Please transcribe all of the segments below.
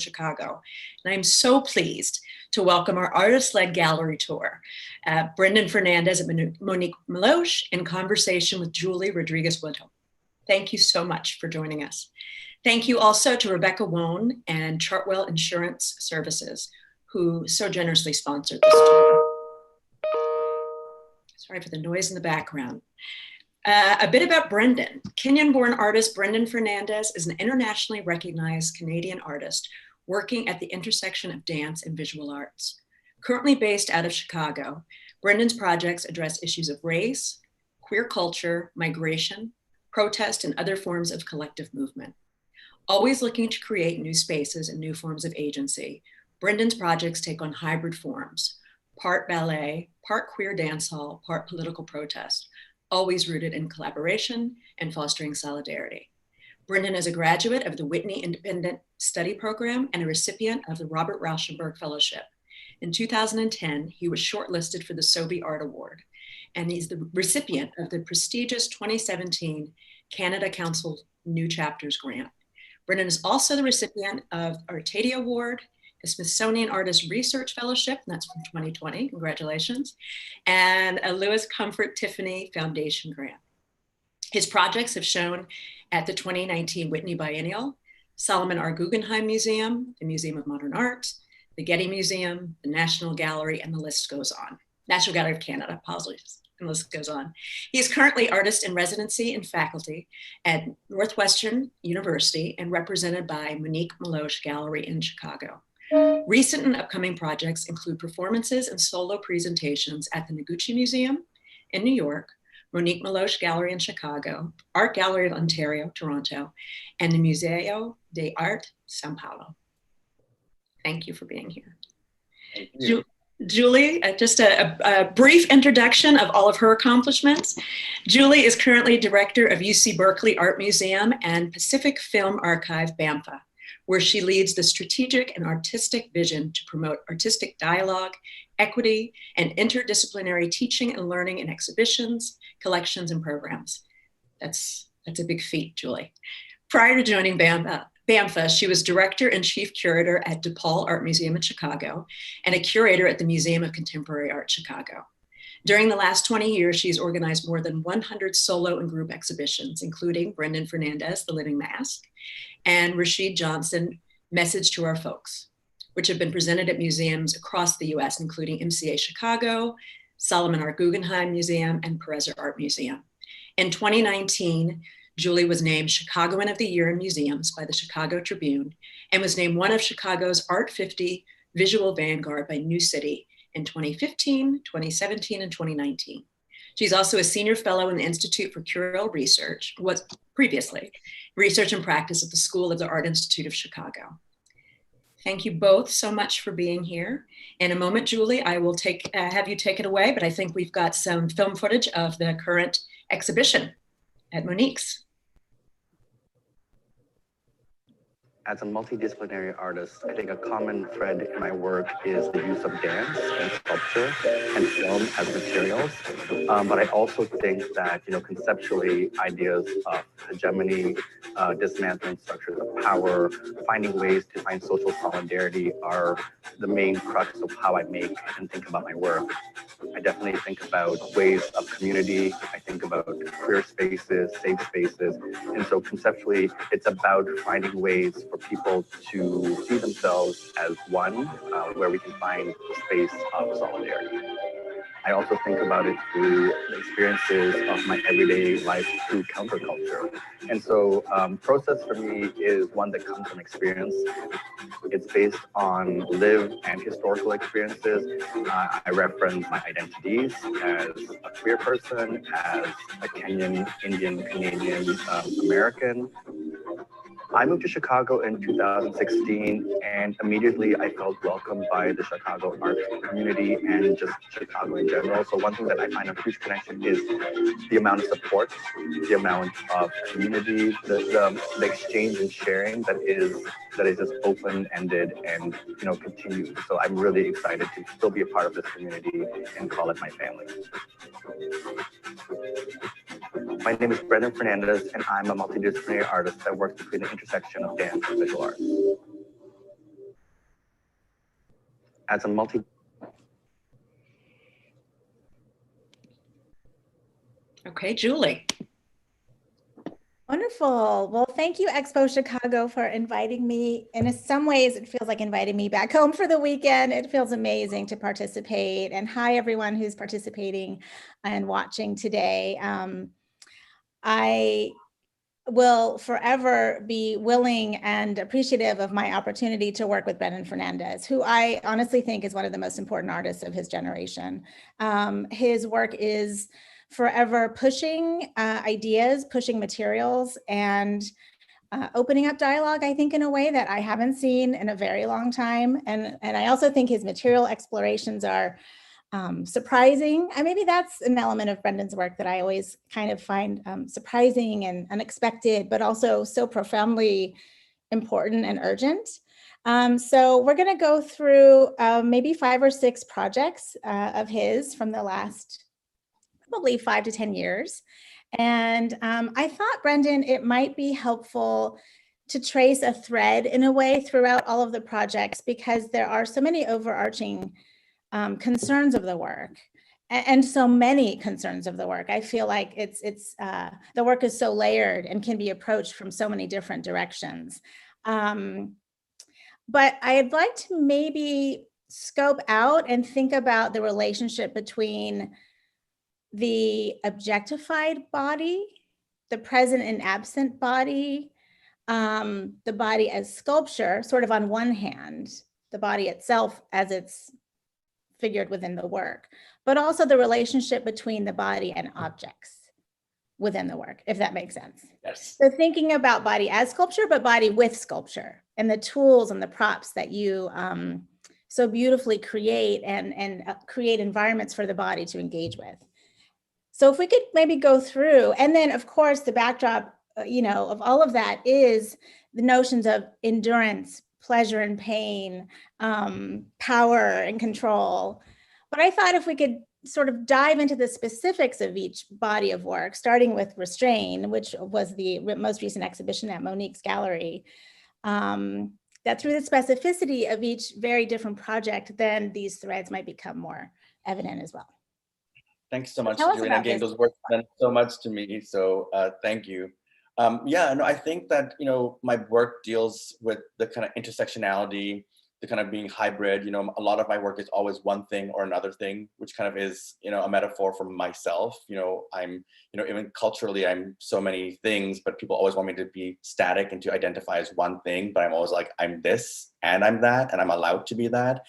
Chicago. And I'm so pleased to welcome our artist-led gallery tour, Brendan Fernandez and Monique Meloche in conversation with Julie Rodriguez-Woodhull. Thank you so much for joining us. Thank you also to Rebecca Wone and Chartwell Insurance Services, who so generously sponsored this tour. Sorry for the noise in the background. A bit about Brendan. Kenyan-born artist Brendan Fernandez is an internationally recognized Canadian artist working at the intersection of dance and visual arts. Currently based out of Chicago, Brendan's projects address issues of race, queer culture, migration, protest, and other forms of collective movement. Always looking to create new spaces and new forms of agency, Brendan's projects take on hybrid forms, part ballet, part queer dancehall, part political protest, always rooted in collaboration and fostering solidarity. Brendan is a graduate of the Whitney Independent Study Program and a recipient of the Robert Rauschenberg Fellowship. In 2010, he was shortlisted for the Sobey Art Award, and he's the recipient of the prestigious 2017 Canada Council New Chapters Grant. Brendan is also the recipient of Artadia Award, the Smithsonian Artist Research Fellowship, and that's from 2020, congratulations, and a Lewis Comfort Tiffany Foundation grant. His projects have shown at the 2019 Whitney Biennial, Solomon R. Guggenheim Museum, the Museum of Modern Art, the Getty Museum, the National Gallery, and the list goes on. National Gallery of Canada, apologies, and the list goes on. He is currently artist in residency and faculty at Northwestern University and represented by Monique Meloche Gallery in Chicago. Recent and upcoming projects include performances and solo presentations at the Noguchi Museum in New York, Monique Meloche Gallery in Chicago, Art Gallery of Ontario, Toronto, and the Museo de Arte, Sao Paulo. Thank you for being here. Thank you. Julie, just a brief introduction of all of her accomplishments. Julie is currently director of UC Berkeley Art Museum and Pacific Film Archive, BAMFA, where she leads the strategic and artistic vision to promote artistic dialogue, equity, and interdisciplinary teaching and learning in exhibitions, collections, and programs. That's a big feat, Julie. Prior to joining BAMFA, she was director and chief curator at DePaul Art Museum in Chicago and a curator at the Museum of Contemporary Art, Chicago. During the last 20 years, she's organized more than 100 solo and group exhibitions, including Brendan Fernandez, The Living Mask, and Rashid Johnson, Message to Our Folks, which have been presented at museums across the US, including MCA Chicago, Solomon R. Guggenheim Museum, and Perez Art Museum. In 2019, Julie was named Chicagoan of the Year in Museums by the Chicago Tribune and was named one of Chicago's Art 50 Visual Vanguard by New City in 2015, 2017, and 2019. She's also a senior fellow in the Institute for Curatorial Research, was previously Research and Practice at the School of the Art Institute of Chicago. Thank you both so much for being here. In a moment, Julie, I will have you take it away, but I think we've got some film footage of the current exhibition at Monique's. As a multidisciplinary artist, I think a common thread in my work is the use of dance and sculpture and film as materials. But I also think that, conceptually, ideas of hegemony, dismantling structures of power, finding ways to find social solidarity are the main crux of how I make and think about my work. I definitely think about ways of community. I think about queer spaces, safe spaces. And so conceptually, it's about finding ways for people to see themselves as one, where we can find a space of solidarity. I also think about it through the experiences of my everyday life through counterculture. And so process for me is one that comes from experience. It's based on lived and historical experiences. I reference my identities as a queer person, as a Kenyan, Indian, Canadian, American. I moved to Chicago in 2016, and immediately I felt welcomed by the Chicago art community and just Chicago in general. So one thing that I find a huge connection is the amount of support, the amount of community, the exchange and sharing that is just open-ended and continues. So I'm really excited to still be a part of this community and call it my family. My name is Brendan Fernandez, and I'm a multidisciplinary artist that works between the intersection of dance and visual arts. as a multi. Okay, Julie. Wonderful. Well, thank you, Expo Chicago, for inviting me. In some ways, it feels like inviting me back home for the weekend. It feels amazing to participate. And hi, everyone who's participating and watching today. I will forever be willing and appreciative of my opportunity to work with Brendan Fernandez, who I honestly think is one of the most important artists of his generation. His work is forever pushing ideas, pushing materials, and opening up dialogue, I think, in a way that I haven't seen in a very long time. And I also think his material explorations are surprising. And maybe that's an element of Brendan's work that I always kind of find surprising and unexpected, but also so profoundly important and urgent. So we're going to go through maybe 5 or 6 projects of his from the last probably 5 to 10 years. And I thought, Brendan, it might be helpful to trace a thread in a way throughout all of the projects, because there are so many overarching concerns of the work, and so many concerns of the work. I feel like the work is so layered and can be approached from so many different directions. But I'd like to maybe scope out and think about the relationship between the objectified body, the present and absent body, the body as sculpture, sort of on one hand, the body itself as it's figured within the work, but also the relationship between the body and objects within the work, if that makes sense. Yes. So thinking about body as sculpture, but body with sculpture, and the tools and the props that you so beautifully create and create environments for the body to engage with. So if we could maybe go through, and then of course the backdrop, of all of that is the notions of endurance, pleasure and pain, power and control. But I thought if we could sort of dive into the specifics of each body of work, starting with Restrain, which was the most recent exhibition at Monique's gallery, that through the specificity of each very different project, then these threads might become more evident as well. Thanks so much, Tell us Julian. about Again, this. those words meant so much to me. So thank you. Yeah, no, I think that, my work deals with the kind of intersectionality, the kind of being hybrid. A lot of my work is always one thing or another thing, which kind of is, a metaphor for myself. I'm, even culturally, I'm so many things, but people always want me to be static and to identify as one thing. But I'm always like, I'm this and I'm that, and I'm allowed to be that.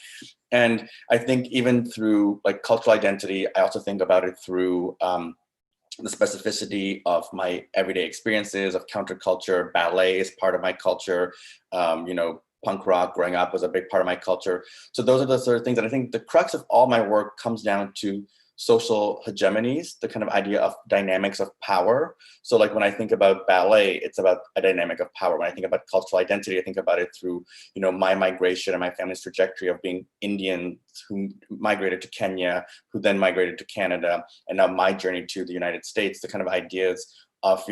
And I think even through like cultural identity, I also think about it through the specificity of my everyday experiences of counterculture. Ballet is part of my culture. Punk rock growing up was a big part of my culture. So those are the sort of things that I think the crux of all my work comes down to social hegemonies, the kind of idea of dynamics of power. So like when I think about ballet, it's about a dynamic of power. When I think about cultural identity, I think about it through, my migration and my family's trajectory of being Indian who migrated to Kenya, who then migrated to Canada, and now my journey to the United States, the kind of ideas of,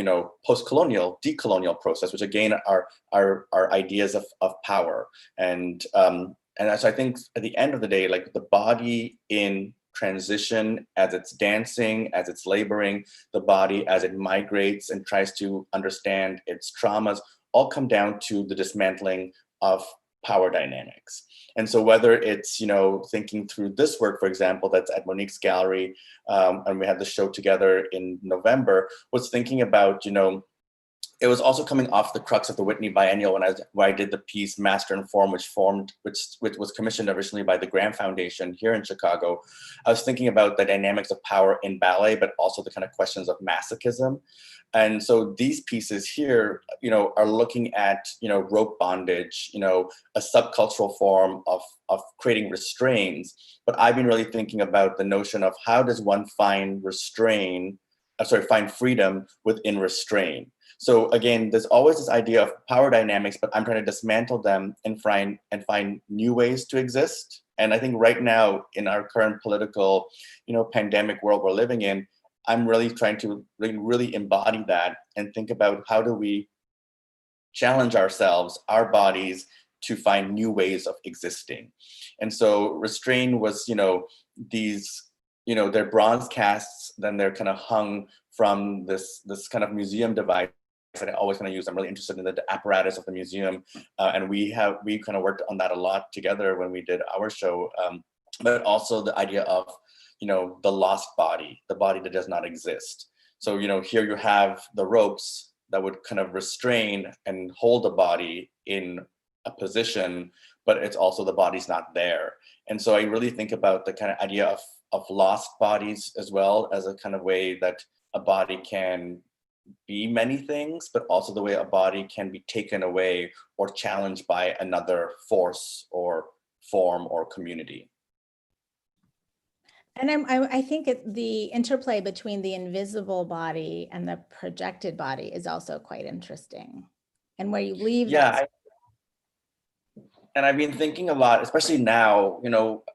post-colonial, decolonial process, which again are ideas of power. And so I think at the end of the day, like the body in transition, as it's dancing, as it's laboring, the body as it migrates and tries to understand its traumas, all come down to the dismantling of power dynamics. And so whether it's, thinking through this work, for example, that's at Monique's gallery, and we had the show together in November, was thinking about, it was also coming off the crux of the Whitney Biennial where I did the piece Master and Form, which was commissioned originally by the Graham Foundation here in Chicago. I was thinking about the dynamics of power in ballet, but also the kind of questions of masochism. And so these pieces here, are looking at, rope bondage, a subcultural form of creating restraints. But I've been really thinking about the notion of how does one find freedom within restraint. So again, there's always this idea of power dynamics, but I'm trying to dismantle them and find new ways to exist. And I think right now in our current political, pandemic world we're living in, I'm really trying to really embody that and think about how do we challenge ourselves, our bodies, to find new ways of existing. And so Restrain was, these, they're bronze casts, then they're kind of hung from this kind of museum device that I always kind of use. I'm really interested in the apparatus of the museum. And we kind of worked on that a lot together when we did our show, but also the idea of, the lost body, the body that does not exist. So, here you have the ropes that would kind of restrain and hold the body in a position, but it's also the body's not there. And so I really think about the kind of idea of lost bodies as well as a kind of way that a body can be many things, but also the way a body can be taken away or challenged by another force or form or community. And I think the interplay between the invisible body and the projected body is also quite interesting, and where you leave that. And I've been thinking a lot, especially now,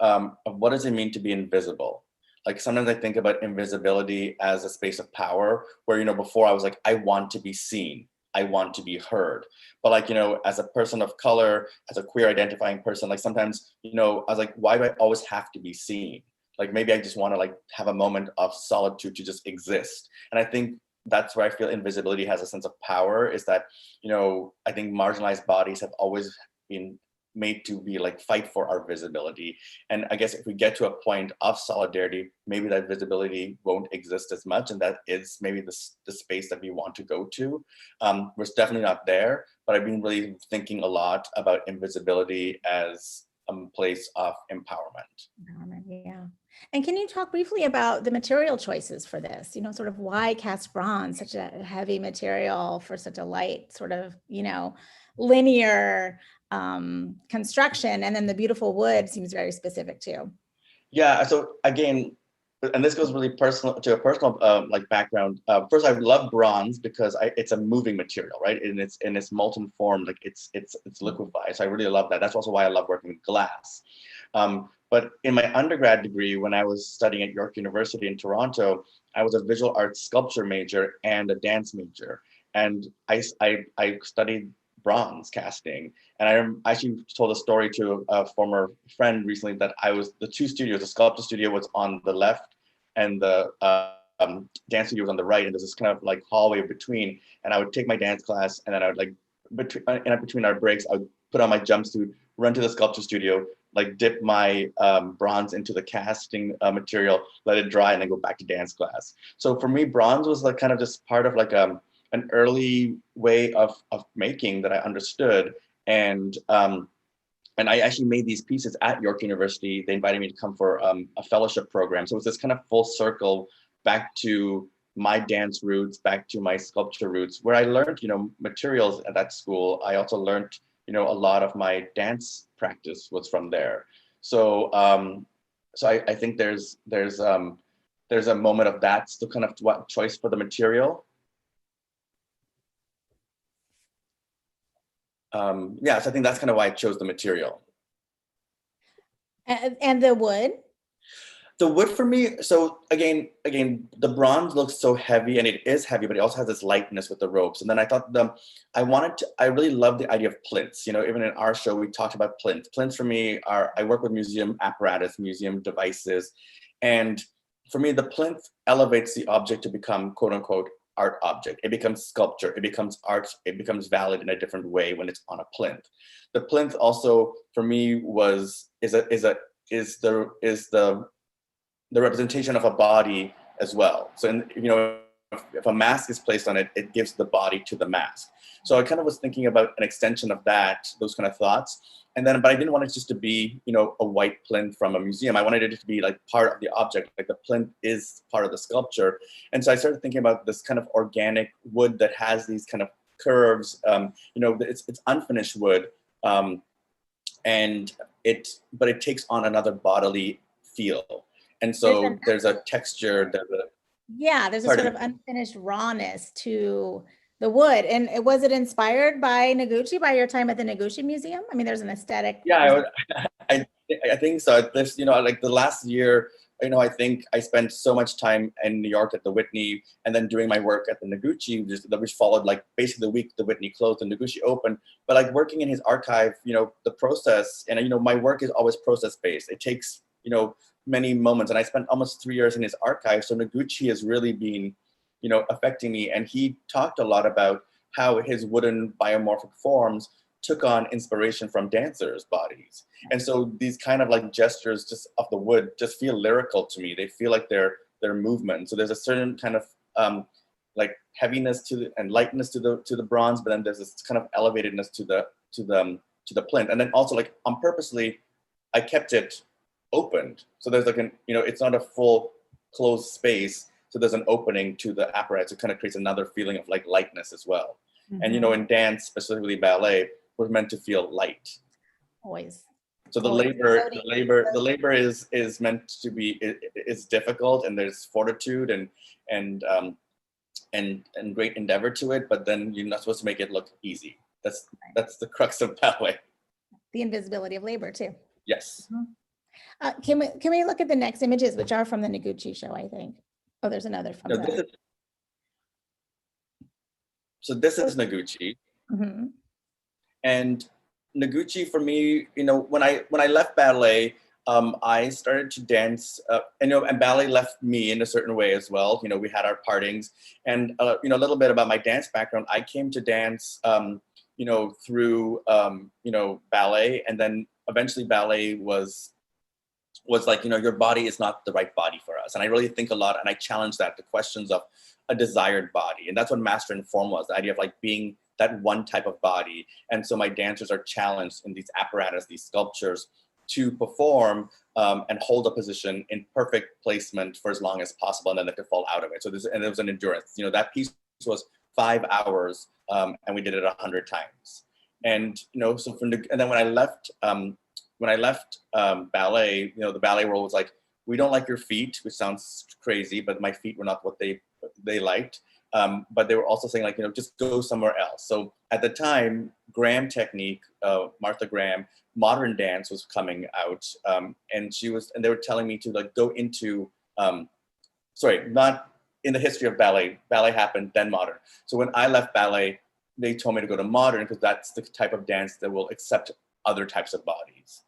of what does it mean to be invisible? Like sometimes I think about invisibility as a space of power where, before I was like, I want to be seen. I want to be heard. But like, as a person of color, as a queer identifying person, like sometimes, I was like, why do I always have to be seen? Like maybe I just want to like have a moment of solitude to just exist. And I think that's where I feel invisibility has a sense of power, is that, I think marginalized bodies have always been made to be like fight for our visibility. And I guess if we get to a point of solidarity, maybe that visibility won't exist as much. And that is maybe the space that we want to go to. We're definitely not there, but I've been really thinking a lot about invisibility as a place of empowerment. Yeah. And can you talk briefly about the material choices for this? Sort of why cast bronze, such a heavy material for such a light sort of, linear construction, and then the beautiful wood seems very specific too. Yeah. So again, and this goes really personal to a personal like background. First, I love bronze because it's a moving material, right? In its molten form, like it's liquefied. So I really love that. That's also why I love working with glass. But in my undergrad degree, when I was studying at York University in Toronto, I was a visual arts sculpture major and a dance major, and I studied bronze casting. And I actually told a story to a former friend recently that the two studios, the sculpture studio was on the left and the dance studio was on the right. And there's this kind of like hallway between, and I would take my dance class and then I would like, between our breaks, I would put on my jumpsuit, run to the sculpture studio, like dip my bronze into the casting material, let it dry, and then go back to dance class. So for me, bronze was like kind of just part of like an early way of making that I understood. And I actually made these pieces at York University. They invited me to come for a fellowship program. So it was this kind of full circle back to my dance roots, back to my sculpture roots, where I learned, materials at that school. I also learned, a lot of my dance practice was from there. So I think there's a moment of that still kind of what choice for the material. Yeah, so I think that's kind of why I chose the material. And the wood? The wood for me, so again, the bronze looks so heavy, and it is heavy, but it also has this lightness with the ropes. And then I thought I really love the idea of plinths. Even in our show, we talked about plinths. Plinths for me I work with museum apparatus, museum devices. And for me, the plinth elevates the object to become quote unquote art object. It becomes sculpture, it becomes art, it becomes valid in a different way when it's on a plinth. The plinth also for me is the representation of a body as well. So, if a mask is placed on it, it gives the body to the mask. So I kind of was thinking about an extension of those kind of thoughts. But I didn't want it just to be, a white plinth from a museum. I wanted it to be like part of the object, like the plinth is part of the sculpture. And so I started thinking about this kind of organic wood that has these kind of curves. It's unfinished wood, but it takes on another bodily feel. And so there's a texture. There's a sort of unfinished rawness to the wood. And was it inspired by Noguchi, by your time at the Noguchi Museum? I mean, there's an aesthetic. Yeah, I think so. This, like the last year, I think I spent so much time in New York at the Whitney, and then doing my work at the Noguchi, which followed like basically the week the Whitney closed and Noguchi opened. But like working in his archive, the process, and my work is always process based. It takes many moments, and I spent almost 3 years in his archive. So Noguchi has really been affecting me, and he talked a lot about how his wooden biomorphic forms took on inspiration from dancers' bodies. And so these kind of like gestures just of the wood just feel lyrical to me. They feel like they're movement. So there's a certain kind of like heaviness and lightness to the bronze, but then there's this kind of elevatedness to the plinth. And then also like on purposely, I kept it opened. So there's like it's not a full closed space. So there's an opening to the apparatus. It kind of creates another feeling of like lightness as well. Mm-hmm. And in dance, specifically ballet, we're meant to feel light. Always. So the labor is meant to be, it's difficult, and there's fortitude and great endeavor to it, but then you're not supposed to make it look easy. That's the crux of ballet. The invisibility of labor too. Yes. Mm-hmm. Can we look at the next images, which are from the Noguchi show, I think. Oh, there's another from there. So this is Noguchi. Mm-hmm. And Noguchi for me, when I left ballet, I started to dance, and ballet left me in a certain way as well. We had our partings, and a little bit about my dance background. I came to dance, through ballet, and then eventually ballet was like, your body is not the right body for us. And I really think a lot, and I challenge that, the questions of a desired body. And that's what Master and Form was, the idea of like being that one type of body. And so my dancers are challenged in these apparatus, these sculptures, to perform and hold a position in perfect placement for as long as possible, and then they have to fall out of it. So there was an endurance. That piece was 5 hours, and we did it 100 times. And so and then when I left ballet, the ballet world was like, we don't like your feet, which sounds crazy, but my feet were not what they liked. But they were also saying like, just go somewhere else. So at the time, Graham technique, Martha Graham, modern dance was coming out, and they were telling me to like go into, not in the history of ballet. Ballet happened, then modern. So when I left ballet, they told me to go to modern because that's the type of dance that will accept other types of bodies.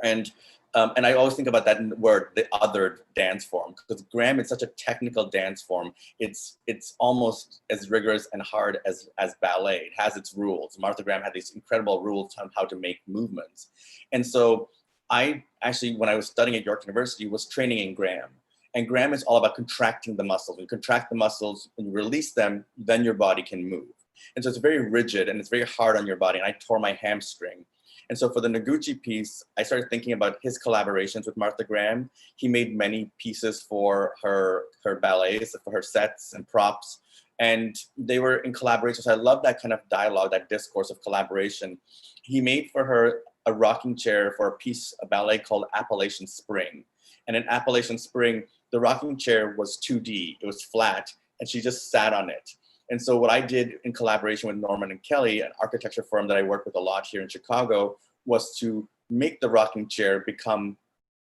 And I always think about that word, the other dance form, because Graham is such a technical dance form. It's almost as rigorous and hard as ballet. It has its rules. Martha Graham had these incredible rules on how to make movements. And so I actually, when I was studying at York University, was training in Graham. And Graham is all about contracting the muscles. When you contract the muscles and you release them, then your body can move. And so it's very rigid and it's very hard on your body. And I tore my hamstring. And so for the Noguchi piece, I started thinking about his collaborations with Martha Graham. He made many pieces for her ballets, for her sets and props, and they were in collaboration. So I love that kind of dialogue, that discourse of collaboration. He made for her a rocking chair for a ballet called Appalachian Spring. And in Appalachian Spring, the rocking chair was 2D, it was flat, and she just sat on it. And so what I did in collaboration with Norman and Kelly, an architecture firm that I work with a lot here in Chicago, was to make the rocking chair become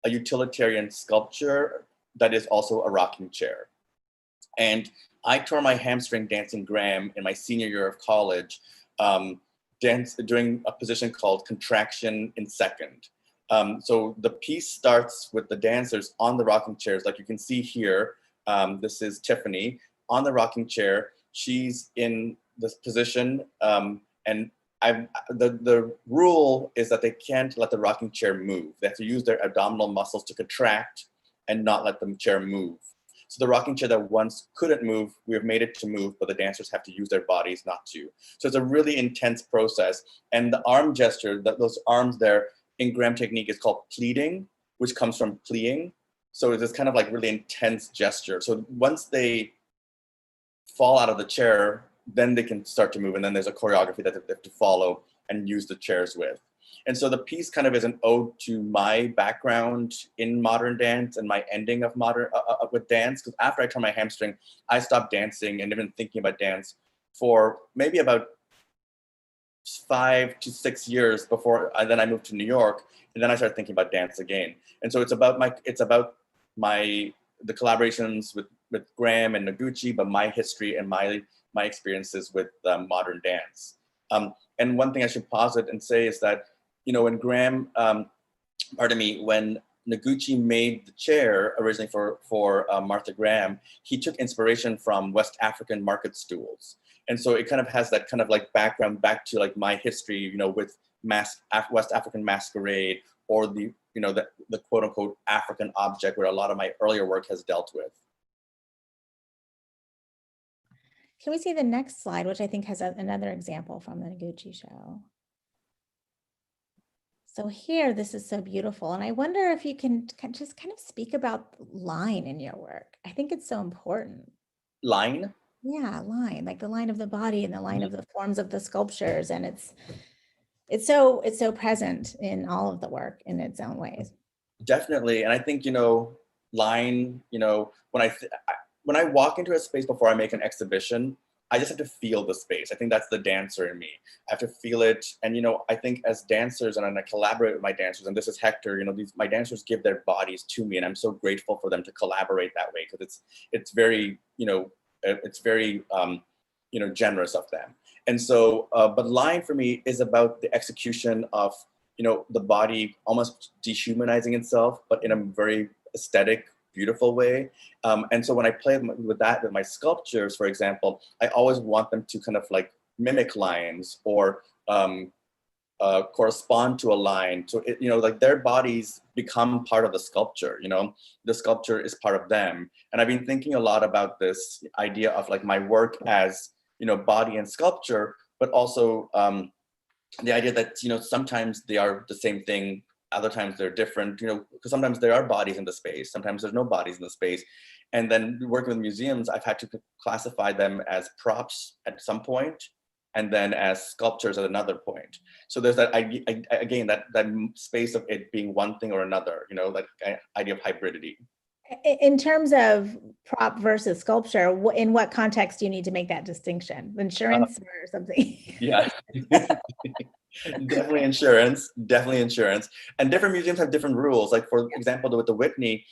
a utilitarian sculpture that is also a rocking chair. And I tore my hamstring dancing Graham in my senior year of college, doing a position called contraction in second. So the piece starts with the dancers on the rocking chairs, like you can see here. This is Tiffany on the rocking chair. She's in this position, and the rule is that they can't let the rocking chair move. They have to use their abdominal muscles to contract and not let the chair move. So the rocking chair that once couldn't move, we have made it to move, but the dancers have to use their bodies not to. So it's a really intense process. And the arm gesture, those arms there in Graham technique is called pleating, which comes from pleating. So it's this kind of like really intense gesture. So once they fall out of the chair, then they can start to move. And then there's a choreography that they have to follow and use the chairs with. And so the piece kind of is an ode to my background in modern dance and my ending of modern with dance. Because after I tore my hamstring, I stopped dancing and even thinking about dance for maybe about 5 to 6 years before then I moved to New York, and then I started thinking about dance again. And so it's about the collaborations with Graham and Noguchi, but my history and my experiences with modern dance. And one thing I should posit and say is that, when Graham, when Noguchi made the chair originally for Martha Graham, he took inspiration from West African market stools. And so it kind of has that kind of like background back to like my history, with West African masquerade, or the quote unquote African object, where a lot of my earlier work has dealt with. Can we see the next slide, which I think has another example from the Noguchi show? So here, this is so beautiful. And I wonder if you can just kind of speak about line in your work. I think it's so important. Line? Yeah, line, like the line of the body and the line of the forms of the sculptures. And it's so present in all of the work in its own ways. Definitely. And I think, line, when I walk into a space before I make an exhibition, I just have to feel the space. I think that's the dancer in me. I have to feel it. And, I think as dancers, and I collaborate with my dancers, and this is Hector, my dancers give their bodies to me, and I'm so grateful for them to collaborate that way, because it's very, generous of them. And so, but line for me is about the execution of, the body almost dehumanizing itself, but in a very aesthetic, beautiful way. And so when I play with my sculptures, for example, I always want them to kind of like mimic lines, or correspond to a line. So like their bodies become part of the sculpture. The sculpture is part of them. And I've been thinking a lot about this idea of like my work as body and sculpture, but also the idea that sometimes they are the same thing, other times they're different, because sometimes there are bodies in the space, sometimes there's no bodies in the space. And then working with museums, I've had to classify them as props at some point, and then as sculptures at another point. So there's that idea, again, that space of it being one thing or another, that idea of hybridity. In terms of prop versus sculpture, in what context do you need to make that distinction? Insurance or something? Yeah. Definitely insurance. And different museums have different rules. Like, for example, with the Whitney,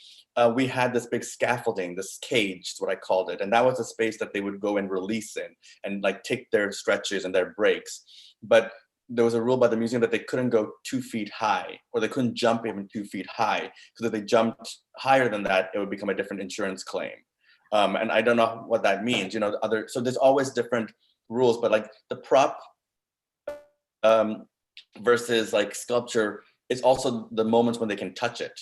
we had this big scaffolding, this cage, is what I called it. And that was a space that they would go and release in and like take their stretches and their breaks. But there was a rule by the museum that they couldn't go 2 feet high, or they couldn't jump even 2 feet high, because if they jumped higher than that, it would become a different insurance claim. And I don't know what that means, so there's always different rules, but like the prop versus like sculpture is also the moments when they can touch it.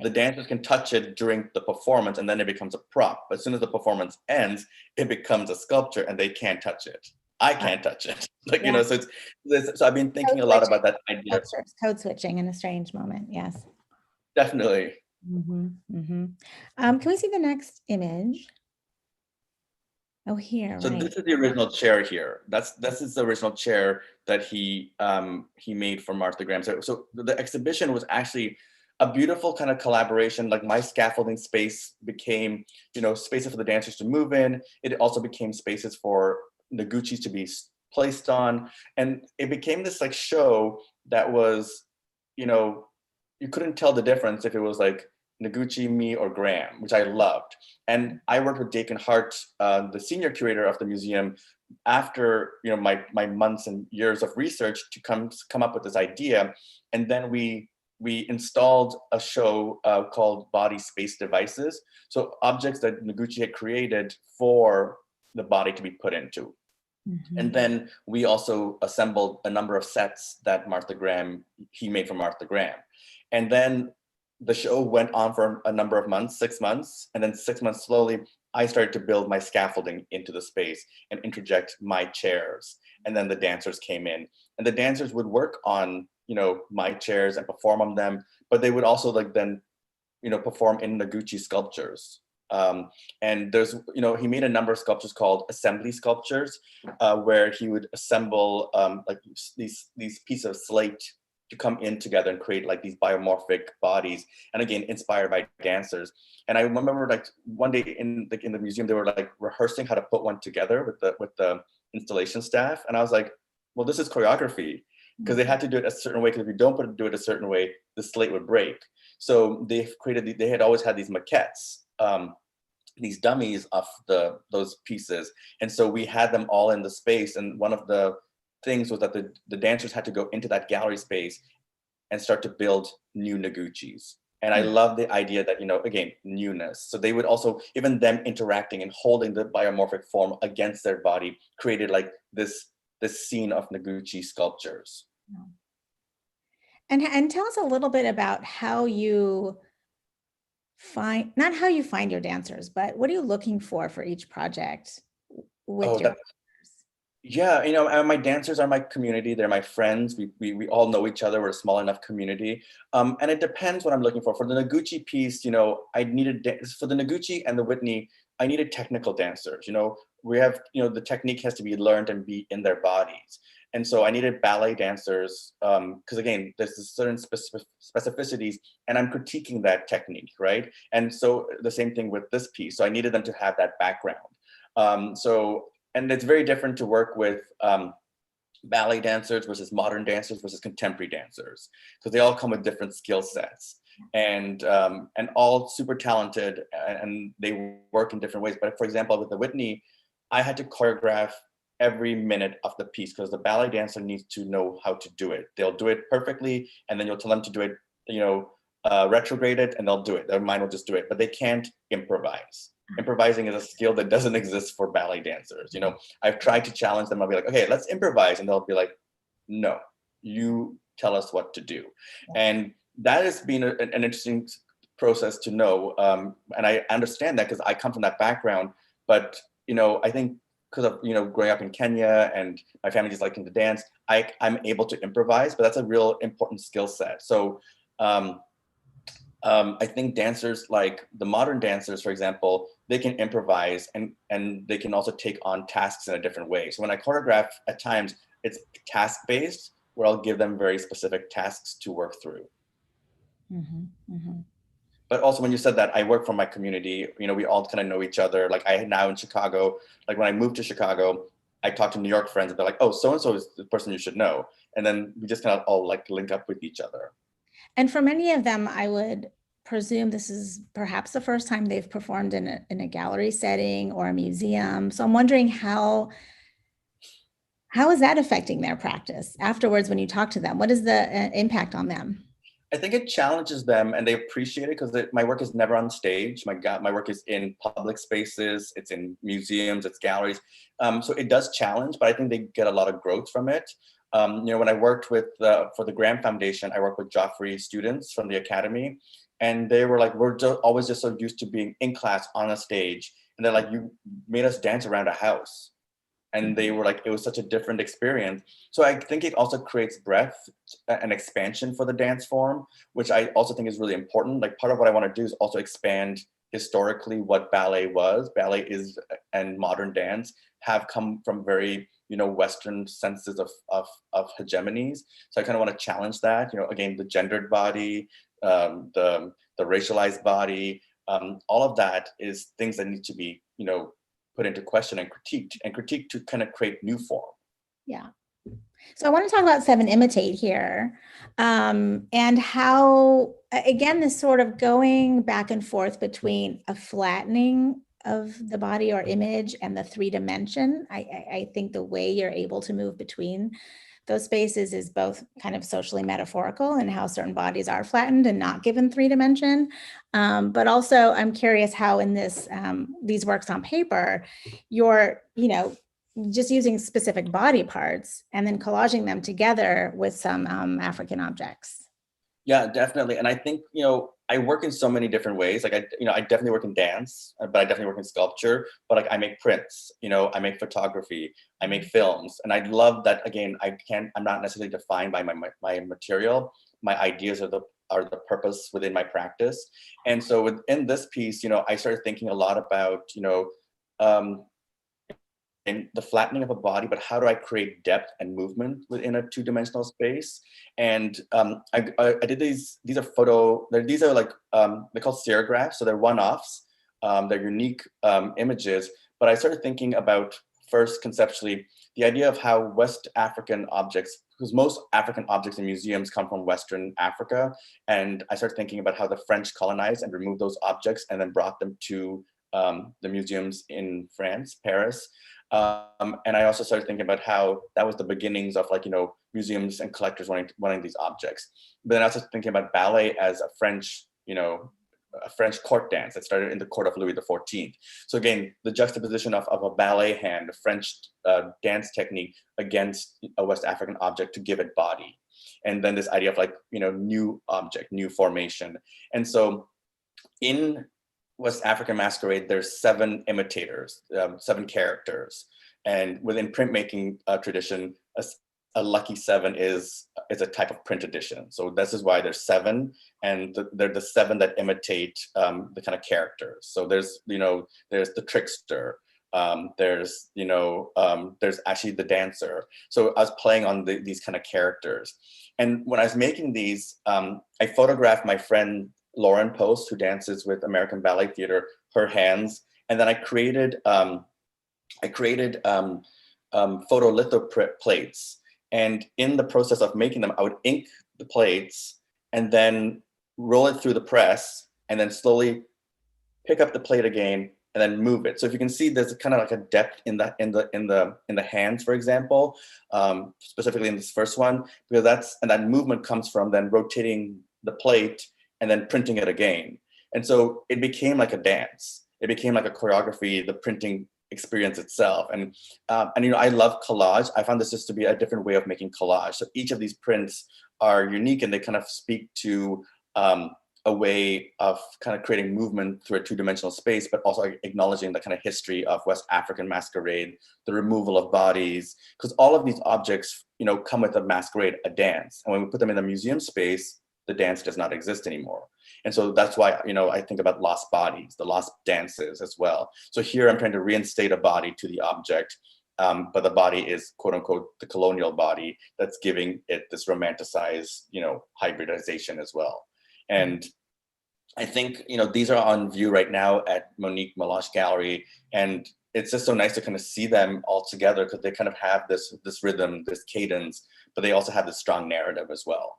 The dancers can touch it during the performance, and then it becomes a prop. But as soon as the performance ends, it becomes a sculpture, and they can't touch it. I can't touch it. Like, so I've been thinking a lot about that idea. Code switching in a strange moment. Yes. Definitely. Can we see the next image? Oh, here. So right. This is the original chair here. This is the original chair that he made for Martha Graham. So the exhibition was actually a beautiful kind of collaboration. Like, my scaffolding space became, spaces for the dancers to move in. It also became spaces for Noguchi's to be placed on, and it became this like show that was, you couldn't tell the difference if it was like Noguchi, me, or Graham, which I loved. And I worked with Dakin Hart, the senior curator of the museum, after my months and years of research to come up with this idea. And then we installed a show called Body Space Devices. So objects that Noguchi had created for the body to be put into. And then we also assembled a number of sets that he made for Martha Graham. And then the show went on for a number of months, 6 months. And then 6 months slowly, I started to build my scaffolding into the space and interject my chairs. And then the dancers came in, and the dancers would work on, my chairs and perform on them, but they would also then perform in Noguchi sculptures. And there's, he made a number of sculptures called assembly sculptures, where he would assemble like these pieces of slate to come in together and create like these biomorphic bodies, and again inspired by dancers. And I remember like one day in the museum, they were like rehearsing how to put one together with the installation staff, and I was like, well, this is choreography, because they had to do it a certain way, because if you don't do it a certain way, the slate would break. So they had always had these maquettes, these dummies of those pieces. And so we had them all in the space. And one of the things was that the dancers had to go into that gallery space and start to build new Noguchis. And I love the idea that, again, newness. So they would also, even them interacting and holding the biomorphic form against their body, created like this scene of Noguchi sculptures. And tell us a little bit about how you find, not how you find your dancers, but what are you looking for each project with your dancers? Yeah, my dancers are my community. They're my friends. We all know each other. We're a small enough community. And it depends what I'm looking for. For the Noguchi piece, I needed, for the Noguchi and the Whitney, I needed technical dancers. We have, the technique has to be learned and be in their bodies. And so I needed ballet dancers, because again, there's a certain specificities, and I'm critiquing that technique, right? And so the same thing with this piece. So I needed them to have that background. And it's very different to work with ballet dancers versus modern dancers versus contemporary dancers, because they all come with different skill sets, and all super talented, and they work in different ways. But for example, with the Whitney, I had to choreograph every minute of the piece, because the ballet dancer needs to know how to do it. They'll do it perfectly, and then you'll tell them to do it, retrograde it, and they'll do it. Their mind will just do it, but they can't improvise. Improvising is a skill that doesn't exist for ballet dancers. I've tried to challenge them. I'll be like, okay, let's improvise. And they'll be like, no, you tell us what to do. And that has been an interesting process to know. And I understand that because I come from that background. But, I think because of, growing up in Kenya and my family just liking to dance, I'm able to improvise, but that's a real important skill set. So I think dancers, like the modern dancers, for example, they can improvise and they can also take on tasks in a different way. So when I choreograph, at times it's task-based, where I'll give them very specific tasks to work through. But also when you said that, I work from my community, we all kind of know each other. Like I now in Chicago, like when I moved to Chicago, I talk to New York friends and they're like, oh, so-and-so is the person you should know. And then we just kind of all like link up with each other. And for many of them, I would presume this is perhaps the first time they've performed in a gallery setting or a museum. So I'm wondering how is that affecting their practice afterwards when you talk to them? What is the impact on them? I think it challenges them and they appreciate it, because my work is never on stage. My work is in public spaces, it's in museums, it's galleries. So it does challenge, but I think they get a lot of growth from it. When I worked for the Graham Foundation, I worked with Joffrey students from the Academy, and they were like, we're always just so used to being in class on a stage. And they're like, you made us dance around a house. And they were like, it was such a different experience. So I think it also creates breadth and expansion for the dance form, which I also think is really important. Like part of what I want to do is also expand historically what ballet was. Ballet is, and modern dance have come from very, Western senses of hegemonies. So I kind of want to challenge that, again, the gendered body, the racialized body, all of that is things that need to be, put into question and critiqued to kind of create new form. Yeah. So I want to talk about Seven Imitate here, and how, again, this sort of going back and forth between a flattening of the body or image and the 3-dimension. I think the way you're able to move between those spaces is both kind of socially metaphorical and how certain bodies are flattened and not given 3-dimension. But also I'm curious how in these works on paper, you're, just using specific body parts and then collaging them together with some African objects. Yeah, definitely. And I think, I work in so many different ways. Like I definitely work in dance, but I definitely work in sculpture, but like I make prints, I make photography, I make films. And I love that, again, I'm not necessarily defined by my material. My ideas are the purpose within my practice. And so within this piece, I started thinking a lot about, and the flattening of a body, but how do I create depth and movement within a 2-dimensional space? And I did these are like, they're called Stereographs. So they're one-offs, they're unique images. But I started thinking about, first conceptually, the idea of how West African objects because most African objects in museums come from Western Africa. And I started thinking about how the French colonized and removed those objects and then brought them to the museums in France, Paris. And I also started thinking about how that was the beginnings of like, museums and collectors wanting these objects. But then I was also thinking about ballet as a French, a French court dance that started in the court of Louis XIV. So again, the juxtaposition of a ballet hand, a French dance technique against a West African object to give it body. And then this idea of like, new object, new formation. And so in West African masquerade, there's 7 imitators, 7 characters. And within printmaking tradition, a lucky 7 is a type of print edition. So this is why there's 7, and they're the 7 that imitate the kind of characters. So there's the trickster, there's actually the dancer. So I was playing on these kind of characters. And when I was making these, I photographed my friend Lauren Post, who dances with American Ballet Theater, her hands, and then I created photolitho plates. And in the process of making them, I would ink the plates and then roll it through the press and then slowly pick up the plate again and then move it. So if you can see, there's kind of like a depth in the hands, for example, specifically in this first one, because that movement comes from then rotating the plate and then printing it again. And so it became like a dance. It became like a choreography, the printing experience itself. And I love collage. I found this just to be a different way of making collage. So each of these prints are unique and they kind of speak to a way of kind of creating movement through a 2-dimensional space, but also acknowledging the kind of history of West African masquerade, the removal of bodies, because all of these objects, come with a masquerade, a dance. And when we put them in the museum space, the dance does not exist anymore. And so that's why, I think about lost bodies, the lost dances as well. So here I'm trying to reinstate a body to the object, but the body is quote unquote the colonial body that's giving it this romanticized, hybridization as well. And I think, these are on view right now at Monique Meloche Gallery. And it's just so nice to kind of see them all together because they kind of have this rhythm, this cadence, but they also have this strong narrative as well.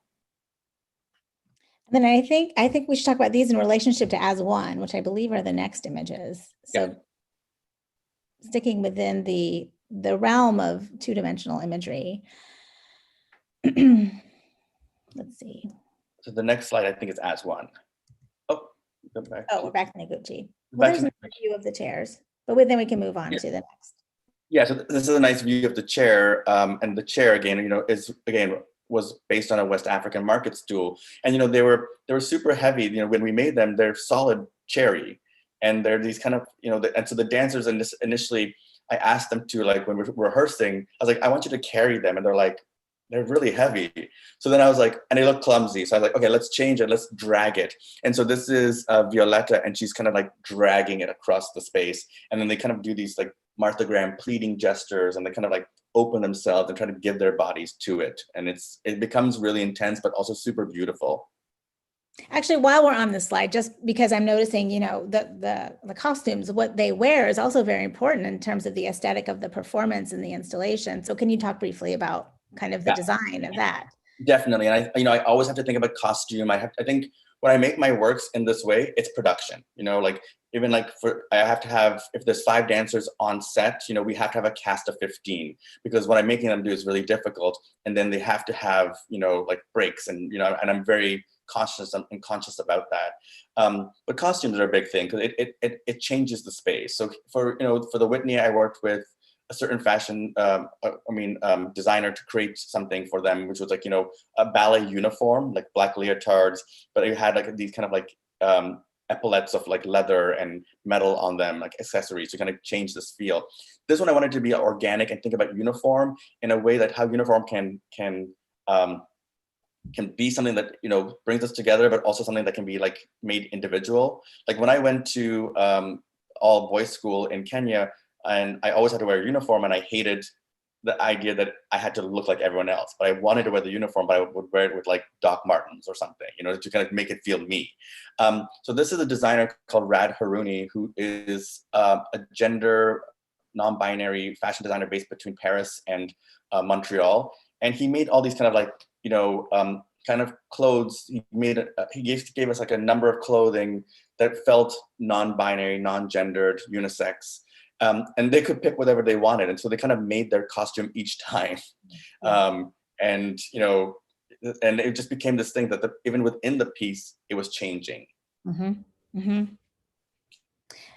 Then I think we should talk about these in relationship to As One, which I believe are the next images. So sticking within the realm of 2-dimensional imagery. Let's see. So the next slide, I think, is As One. Oh, go back. Oh, we're back to Noguchi. Well, there's a view of the chairs, but then we can move on to the next. Yeah, so this is a nice view of the chair, and the chair again, was based on a West African market stool, and they were super heavy. When we made them, they're solid cherry, and they're these kind of and so the dancers initially, I asked them to, like, when we're rehearsing, I was like, I want you to carry them, and they're like, they're really heavy. So then I was like, and they look clumsy. So I was like, okay, let's change it. Let's drag it. And so this is Violetta, and she's kind of like dragging it across the space. And then they kind of do these like Martha Graham pleading gestures, and they kind of like open themselves and try to give their bodies to it. And it becomes really intense, but also super beautiful. Actually, while we're on this slide, just because I'm noticing, the costumes, what they wear is also very important in terms of the aesthetic of the performance and the installation. So can you talk briefly about kind of the design of that? Definitely. And I always have to think about costume. I think when I make my works in this way, it's production, like even like I have to have, if there's 5 dancers on set, we have to have a cast of 15, because what I'm making them do is really difficult. And then they have to have, like breaks, and, and I'm very conscious about that. But costumes are a big thing because it changes the space. So for the Whitney, I worked with a certain fashion, designer to create something for them, which was like, a ballet uniform, like black leotards, but it had like these kind of like epaulets of like leather and metal on them, like accessories to kind of change this feel. This one I wanted to be organic and think about uniform in a way that how uniform can be something that brings us together, but also something that can be like made individual. Like when I went to all boys school in Kenya, and I always had to wear a uniform, and I hated the idea that I had to look like everyone else, but I wanted to wear the uniform, but I would wear it with like Doc Martens or something, to kind of make it feel me. So this is a designer called Rad Haruni, who is a gender non-binary fashion designer based between Paris and Montreal. And he made all these kind of like, kind of clothes. He gave us like a number of clothing that felt non-binary, non-gendered, unisex. And they could pick whatever they wanted. And so they kind of made their costume each time. And it just became this thing that even within the piece, it was changing.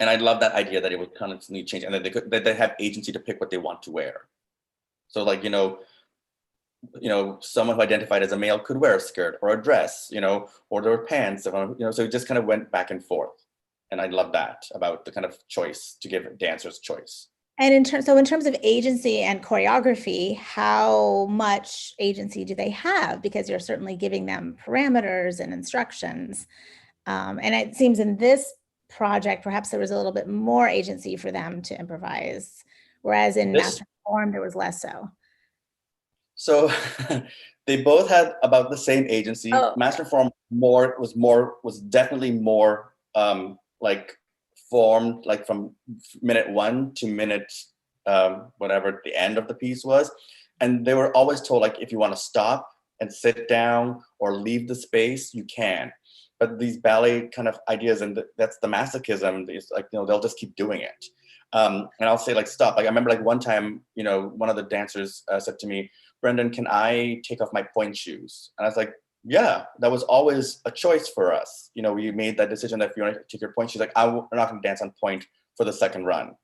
And I love that idea that it would constantly change, and that they have agency to pick what they want to wear. So like, someone who identified as a male could wear a skirt or a dress, or their pants, so it just kind of went back and forth. And I love that about the kind of choice, to give dancers choice. And in terms of agency and choreography, how much agency do they have? Because you're certainly giving them parameters and instructions. And it seems in this project, perhaps there was a little bit more agency for them to improvise, whereas in Master Form, there was less so. So they both had about the same agency. Master Form was definitely more like formed like from minute 1 to minute whatever the end of the piece was. And they were always told, like, if you want to stop and sit down or leave the space, you can. But these ballet kind of ideas, and that's the masochism, is like, they'll just keep doing it. And I'll say, like, stop. Like, I remember, like, one time, one of the dancers said to me, "Brendan, can I take off my point shoes?" And I was like, yeah, that was always a choice for us. We made that decision that if you want to take your point shoes, like, I'm not going to dance on point for the second run.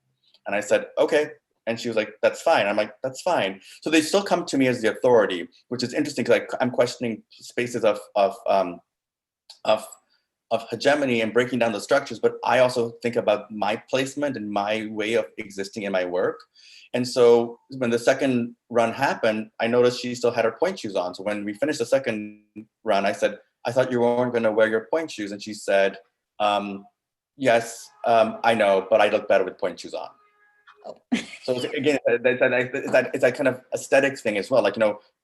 And I said, okay. And she was like, that's fine. I'm like, that's fine. So they still come to me as the authority, which is interesting, because I'm questioning spaces of hegemony and breaking down the structures, but I also think about my placement and my way of existing in my work. And so when the second run happened, I noticed she still had her point shoes on. So when we finished the second run, I said, "I thought you weren't going to wear your point shoes." And she said, "Yes, I know, but I look better with point shoes on." So again, it's that kind of aesthetics thing as well. Like,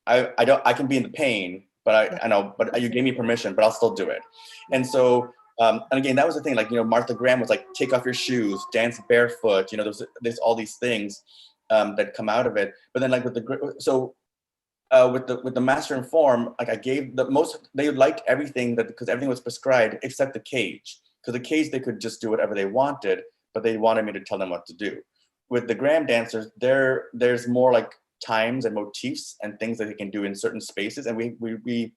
I can be in the pain, but I know, but you gave me permission, but I'll still do it. And so, and again, that was the thing, like, Martha Graham was like, take off your shoes, dance barefoot, there's all these things that come out of it. But then, like, with the Master in Form, like, I gave they liked everything because everything was prescribed except the cage. Because the cage, they could just do whatever they wanted, but they wanted me to tell them what to do. With the Graham dancers, there's more like times and motifs and things that they can do in certain spaces. And we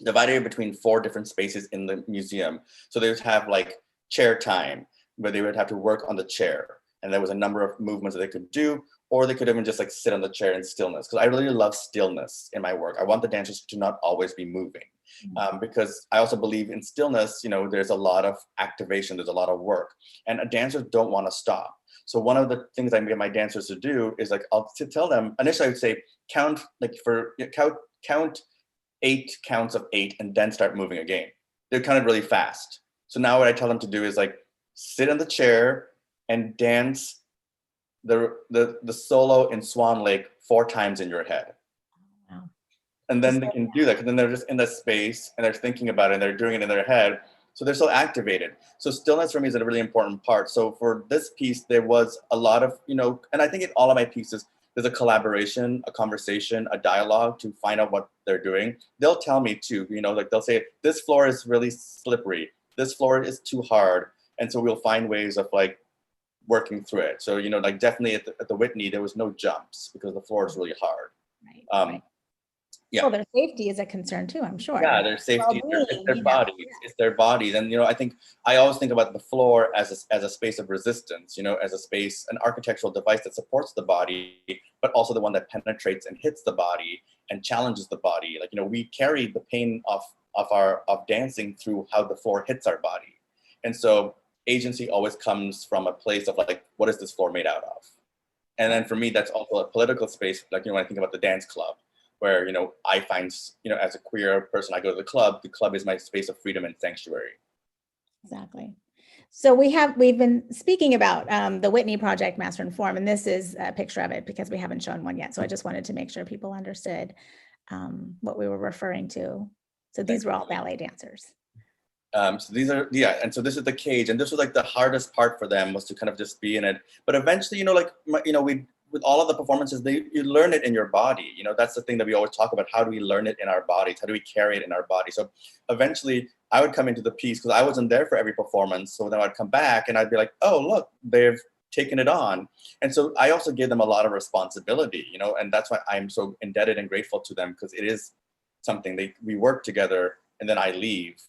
divided it between 4 different spaces in the museum. So they would have like chair time, where they would have to work on the chair. And there was a number of movements that they could do, or they could even just like sit on the chair in stillness. Because I really love stillness in my work. I want the dancers to not always be moving. Because I also believe in stillness, there's a lot of activation, there's a lot of work. And dancers don't want to stop. So one of the things I get my dancers to do is, like, I'll tell them, initially I would say, count 8 counts of 8 and then start moving again. They're kind of really fast. So now what I tell them to do is, like, sit in the chair and dance the solo in Swan Lake 4 times in your head. Wow. And then they can do that, because then they're just in that space and they're thinking about it and they're doing it in their head. So they're so activated. So stillness for me is a really important part. So for this piece, there was a lot of, and I think in all of my pieces, there's a collaboration, a conversation, a dialogue to find out what they're doing. They'll tell me too, like, they'll say, this floor is really slippery. This floor is too hard. And so we'll find ways of, like, working through it. So, like, definitely at the Whitney, there was no jumps because the floor is really hard. Right. Yeah. Well, their safety is a concern too, I'm sure. Yeah, their safety, it's their bodies. It's their bodies. And, I think I always think about the floor as a space of resistance, as a space, an architectural device that supports the body, but also the one that penetrates and hits the body and challenges the body. Like, we carry the pain of dancing through how the floor hits our body. And so agency always comes from a place of, like, what is this floor made out of? And then for me, that's also a political space. Like, when I think about the dance club, where, I find, as a queer person, I go to the club is my space of freedom and sanctuary. Exactly. So we've been speaking about the Whitney Project, Master in Form, and this is a picture of it because we haven't shown one yet. So I just wanted to make sure people understood what we were referring to. So these were all ballet dancers. So these are, and so this is the cage, and this was, like, the hardest part for them, was to kind of just be in it. But eventually, with all of the performances, you learn it in your body. You know, that's the thing that we always talk about. How do we learn it in our bodies? How do we carry it in our body? So eventually I would come into the piece because I wasn't there for every performance. So then I'd come back and I'd be like, oh, look, they've taken it on. And so I also give them a lot of responsibility, you know, and that's why I'm so indebted and grateful to them, because it is something we work together, and then I leave.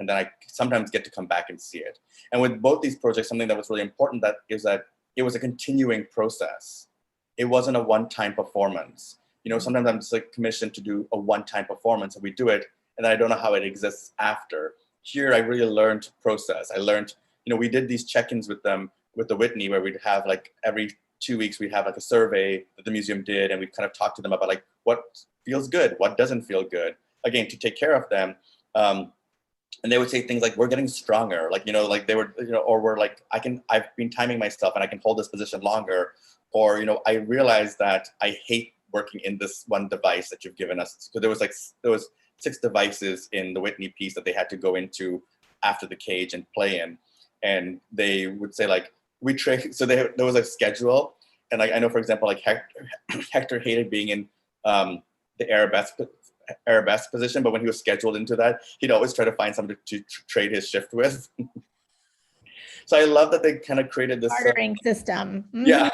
And then I sometimes get to come back and see it. And with both these projects, something that was really important is that it was a continuing process. It wasn't a one-time performance. You know, sometimes I'm just like commissioned to do a one-time performance, and we do it, and I don't know how it exists after. Here, I really learned to process. I learned, you know, we did these check-ins with them, with the Whitney, where we'd have like every 2 weeks, we'd have like a survey that the museum did, and we'd kind of talk to them about like what feels good, what doesn't feel good, again, to take care of them. And they would say things like, we're getting stronger. Like, you know, like they were, you know, or we're like, I've been timing myself and I can hold this position longer. Or, you know, I realized that I hate working in this one device that you've given us. So there was 6 devices in the Whitney piece that they had to go into after the cage and play in. And they would say like, so there was a schedule. And like, I know, for example, like Hector hated being in the arabesque position, but when he was scheduled into that, he'd always try to find somebody to trade his shift with. So I love that they kind of created this bartering system. Yeah.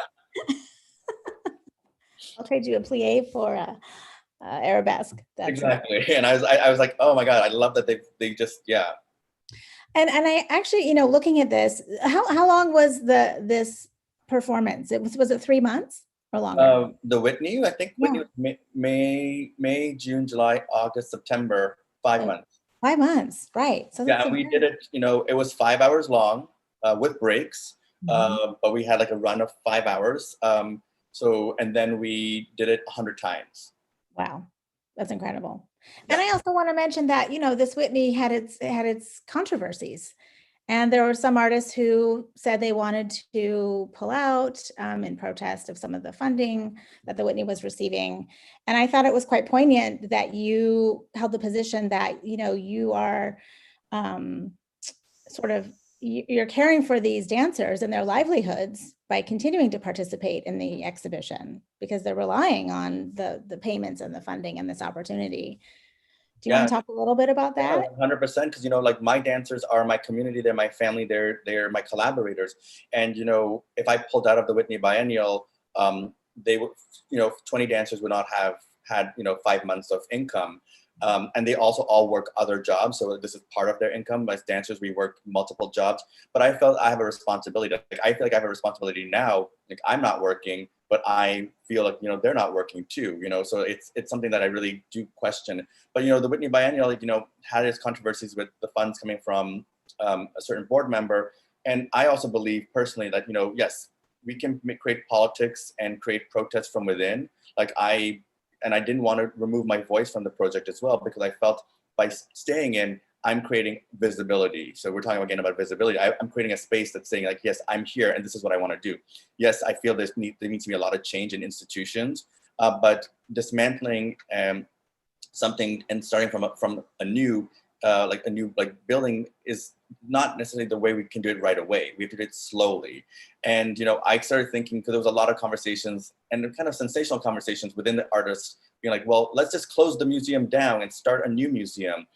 I'll trade you a plie for a arabesque. That's exactly. And I was like, oh my God, I love that they just, yeah. And I actually, you know, looking at this, how long was this performance? Was it 3 months or longer? The Whitney, I think Whitney was May, June, July, August, September, 5 months. 5 months, right. So yeah, and we did it, you know, it was 5 hours long with breaks, but we had like a run of 5 hours. And then we did it 100 times. Wow, that's incredible. Yeah. And I also want to mention that, you know, this Whitney had its controversies. And there were some artists who said they wanted to pull out in protest of some of the funding that the Whitney was receiving. And I thought it was quite poignant that you held the position that, you know, you are you're caring for these dancers and their livelihoods by continuing to participate in the exhibition, because they're relying on the payments and the funding and this opportunity. Do you want to talk a little bit about that? 100%, because, you know, like my dancers are my community, they're my family, they're my collaborators. And, you know, if I pulled out of the Whitney Biennial, they would, you know, 20 dancers would not have had, you know, 5 months of income. And they also all work other jobs. So this is part of their income. As dancers, we work multiple jobs. But I felt I have a responsibility. Like, I feel like I have a responsibility now. Like, I'm not working, but I feel like, you know, they're not working too, you know, so it's something that I really do question. But, you know, the Whitney Biennial, you know, had its controversies with the funds coming from a certain board member. And I also believe personally that, you know, yes, we can create politics and create protests from within. Like I didn't want to remove my voice from the project as well, because I felt by staying in, I'm creating visibility. So we're talking again about visibility. I'm creating a space that's saying like, yes, I'm here and this is what I want to do. Yes, I feel there needs to be a lot of change in institutions, but dismantling something and starting from a new building is not necessarily the way we can do it right away. We have to do it slowly. And, you know, I started thinking, because there was a lot of conversations and kind of sensational conversations within the artists being like, well, let's just close the museum down and start a new museum.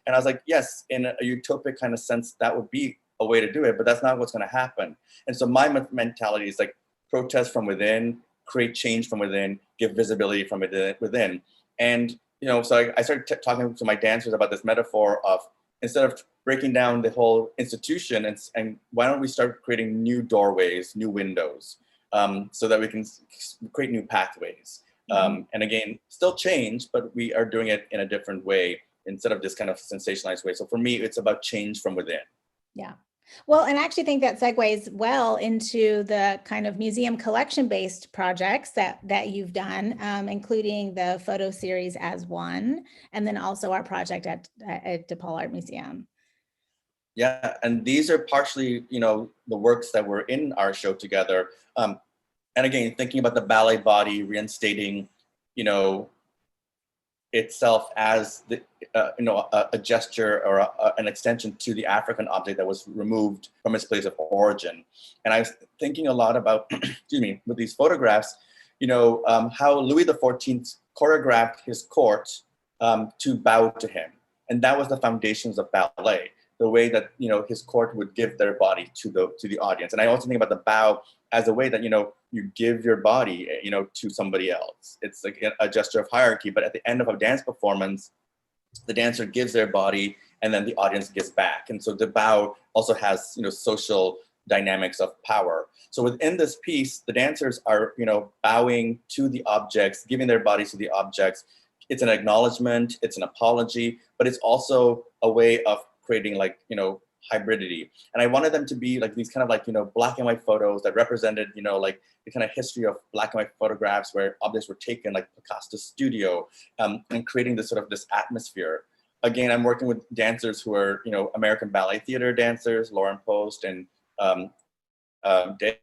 And I was like, yes, in a utopic kind of sense, that would be a way to do it, but that's not what's going to happen. And so my mentality is like protest from within, create change from within, give visibility from within. And, you know, so I started talking to my dancers about this metaphor of, instead of breaking down the whole institution, and why don't we start creating new doorways, new windows, so that we can create new pathways. And again, still change, but we are doing it in a different way instead of this kind of sensationalized way. So for me, it's about change from within. Yeah. Well, and I actually think that segues well into the kind of museum collection-based projects that you've done, including the photo series as one, and then also our project at DePaul Art Museum. Yeah, and these are partially, you know, the works that were in our show together. And again, thinking about the ballet body, reinstating, you know, itself as the, a gesture or an extension to the African object that was removed from its place of origin. And I was thinking a lot about, excuse me, with these photographs, how Louis XIV choreographed his court to bow to him. And that was the foundations of ballet, the way that, his court would give their body to the audience. And I also think about the bow as a way that, you give your body, to somebody else. It's like a gesture of hierarchy, but at the end of a dance performance, the dancer gives their body and then the audience gives back. And so the bow also has, social dynamics of power. So within this piece, the dancers are, bowing to the objects, giving their bodies to the objects. It's an acknowledgement, it's an apology, but it's also a way of creating hybridity. And I wanted them to be like these kind of black and white photos that represented, the kind of history of black and white photographs where objects were taken like Picasso's studio, and creating this atmosphere. Again, I'm working with dancers who are, American Ballet Theater dancers, Lauren Post and Dave.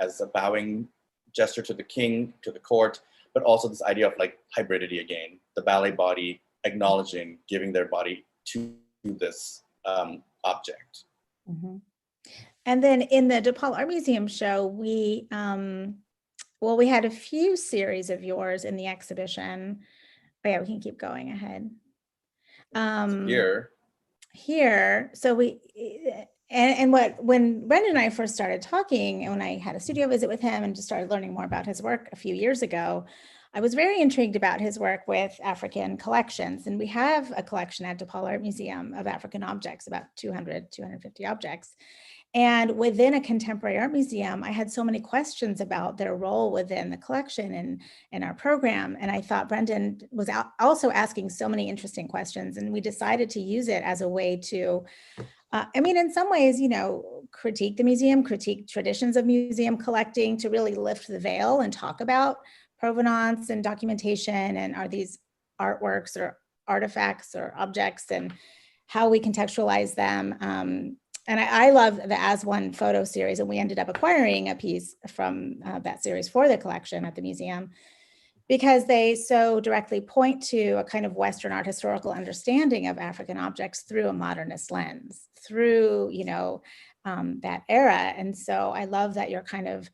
As a bowing gesture to the king, to the court, but also this idea of hybridity again, the ballet body acknowledging, giving their body to this object. Mm-hmm. And then in the DePaul Art Museum show, we had a few series of yours in the exhibition. Oh yeah, we can keep going ahead. Here, so when Brendan and I first started talking, and when I had a studio visit with him and just started learning more about his work a few years ago, I was very intrigued about his work with African collections. And we have a collection at DePaul Art Museum of African objects, about 250 objects. And within a contemporary art museum, I had so many questions about their role within the collection and in our program. And I thought Brendan was also asking so many interesting questions. And we decided to use it as a way to, in some ways, critique the museum, critique traditions of museum collecting, to really lift the veil and talk about provenance and documentation, and are these artworks or artifacts or objects, and how we contextualize them. And I love the As One photo series, and we ended up acquiring a piece from that series for the collection at the museum, because they so directly point to a kind of Western art historical understanding of African objects through a modernist lens, through, that era. And so I love that you're kind of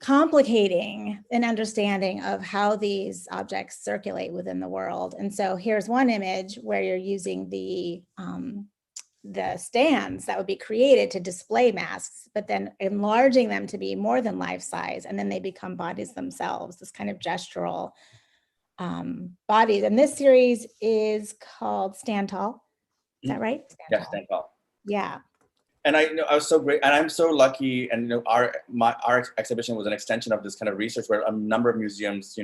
complicating an understanding of how these objects circulate within the world. And so here's one image where you're using the stands that would be created to display masks, but then enlarging them to be more than life size, and then they become bodies themselves, this kind of gestural bodies. And this series is called Stand Tall. Is that right? Stand Tall. Yeah. And I was so great, and I'm so lucky. And our exhibition was an extension of this kind of research, where a number of museums,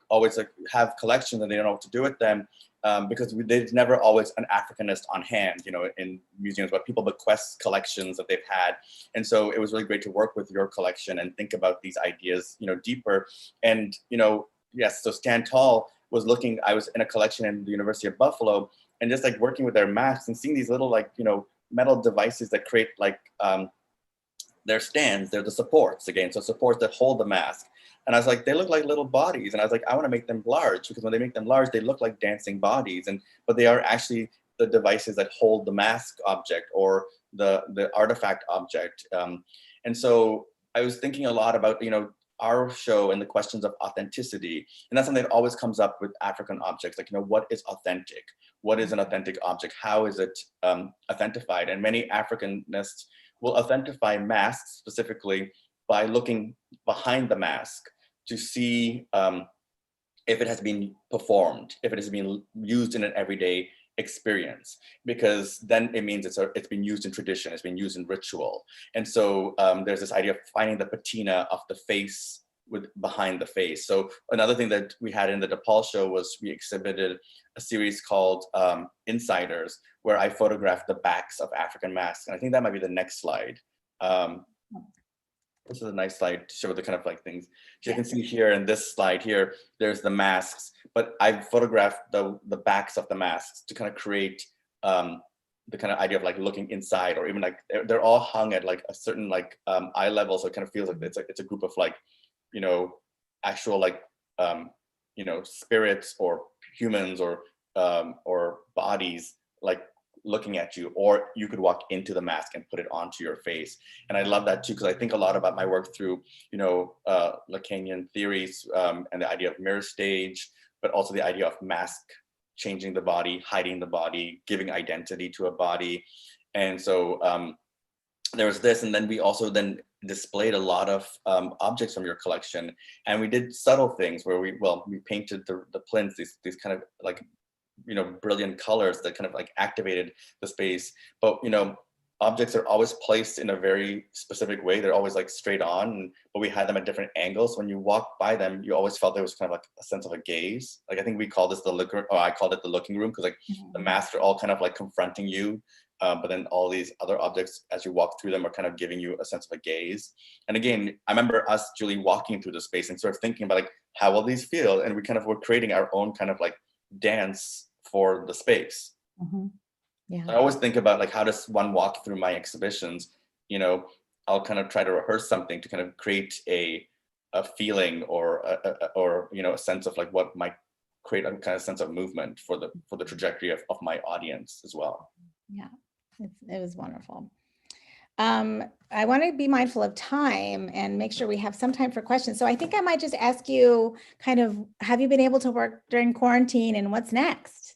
always have collections and they don't know what to do with them, because there's never always an Africanist on hand, in museums, but people bequest collections that they've had. And so it was really great to work with your collection and think about these ideas, deeper. And, yes, so Stand Tall I was in a collection in the University of Buffalo, and just working with their masks and seeing these little metal devices that create their stands. They're the supports again, so supports that hold the mask. And I was like, they look like little bodies. And I was like, I want to make them large, because when they make them large, they look like dancing bodies. But they are actually the devices that hold the mask object or the artifact object. And so I was thinking a lot about, our show and the questions of authenticity. And that's something that always comes up with African objects. What is authentic? What is an authentic object? How is it authentified? And many Africanists will authentify masks specifically by looking behind the mask to see if it has been performed, if it has been used in an everyday experience, because then it means it's been used in tradition, it's been used in ritual. And so there's this idea of finding the patina of the face behind the face. So another thing that we had in the DePaul show was we exhibited a series called Insiders, where I photographed the backs of African masks. And I think that might be the next slide. this is a nice slide to show the kind of like things. So you can see here in this slide here, there's the masks, but I've photographed the backs of the masks to kind of create the kind of idea of like looking inside, or even like they're all hung at like a certain like eye level. So it kind of feels like it's a group of like, you know, actual like, you know, spirits or humans or bodies like looking at you, or you could walk into the mask and put it onto your face. And I love that too, because I think a lot about my work through, you know, Lacanian theories and the idea of mirror stage, but also the idea of mask changing the body, hiding the body, giving identity to a body. And so there was this, and then we also then displayed a lot of objects from your collection. And we did subtle things where we painted the plinths, these kind of like, you know, brilliant colors that kind of like activated the space. But, you know, objects are always placed in a very specific way. They're always like straight on, but we had them at different angles. When you walk by them, you always felt there was kind of like a sense of a gaze. Like I think we called this I called it the looking room, because like the masks are all kind of like confronting you. But then all these other objects, as you walk through them, are kind of giving you a sense of a gaze. And again, I remember us, Julie, walking through the space and sort of thinking about like, how will these feel? And we kind of were creating our own kind of like dance for the space. Yeah. I always think about like, how does one walk through my exhibitions? You know, I'll kind of try to rehearse something to kind of create a feeling or you know, a sense of like what might create a kind of sense of movement for the trajectory of my audience as well. Yeah, it was wonderful. I want to be mindful of time and make sure we have some time for questions. So I think I might just ask you kind of, have you been able to work during quarantine, and what's next?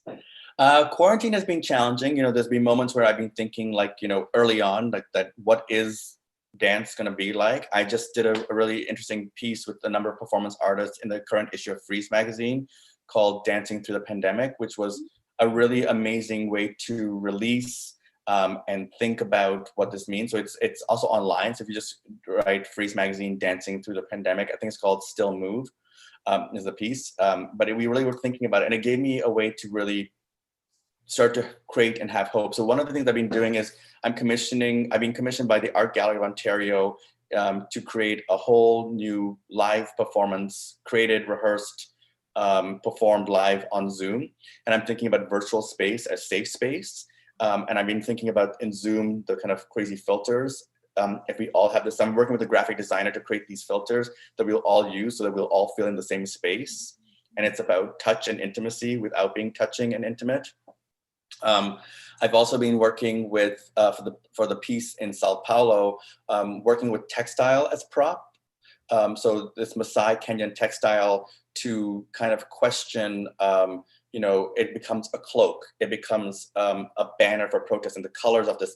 Quarantine has been challenging. You know, there's been moments where I've been thinking like, you know, early on, like that, what is dance going to be like? I just did a really interesting piece with a number of performance artists in the current issue of Frieze magazine called Dancing Through the Pandemic, which was a really amazing way to release and think about what this means. So it's also online. So if you just write Frieze magazine, Dancing Through the Pandemic, I think it's called Still Move is the piece. But we really were thinking about it, and it gave me a way to really start to create and have hope. So one of the things I've been doing is I've been commissioned by the Art Gallery of Ontario to create a whole new live performance, created, rehearsed, performed live on Zoom. And I'm thinking about virtual space as safe space. And I've been thinking about in Zoom, the kind of crazy filters. If we all have this, I'm working with a graphic designer to create these filters that we'll all use so that we'll all feel in the same space. And it's about touch and intimacy without being touching and intimate. I've also been working with, for the piece in Sao Paulo, working with textile as prop. So this Maasai Kenyan textile to kind of question, you know, it becomes a cloak, it becomes a banner for protest, and the colors of this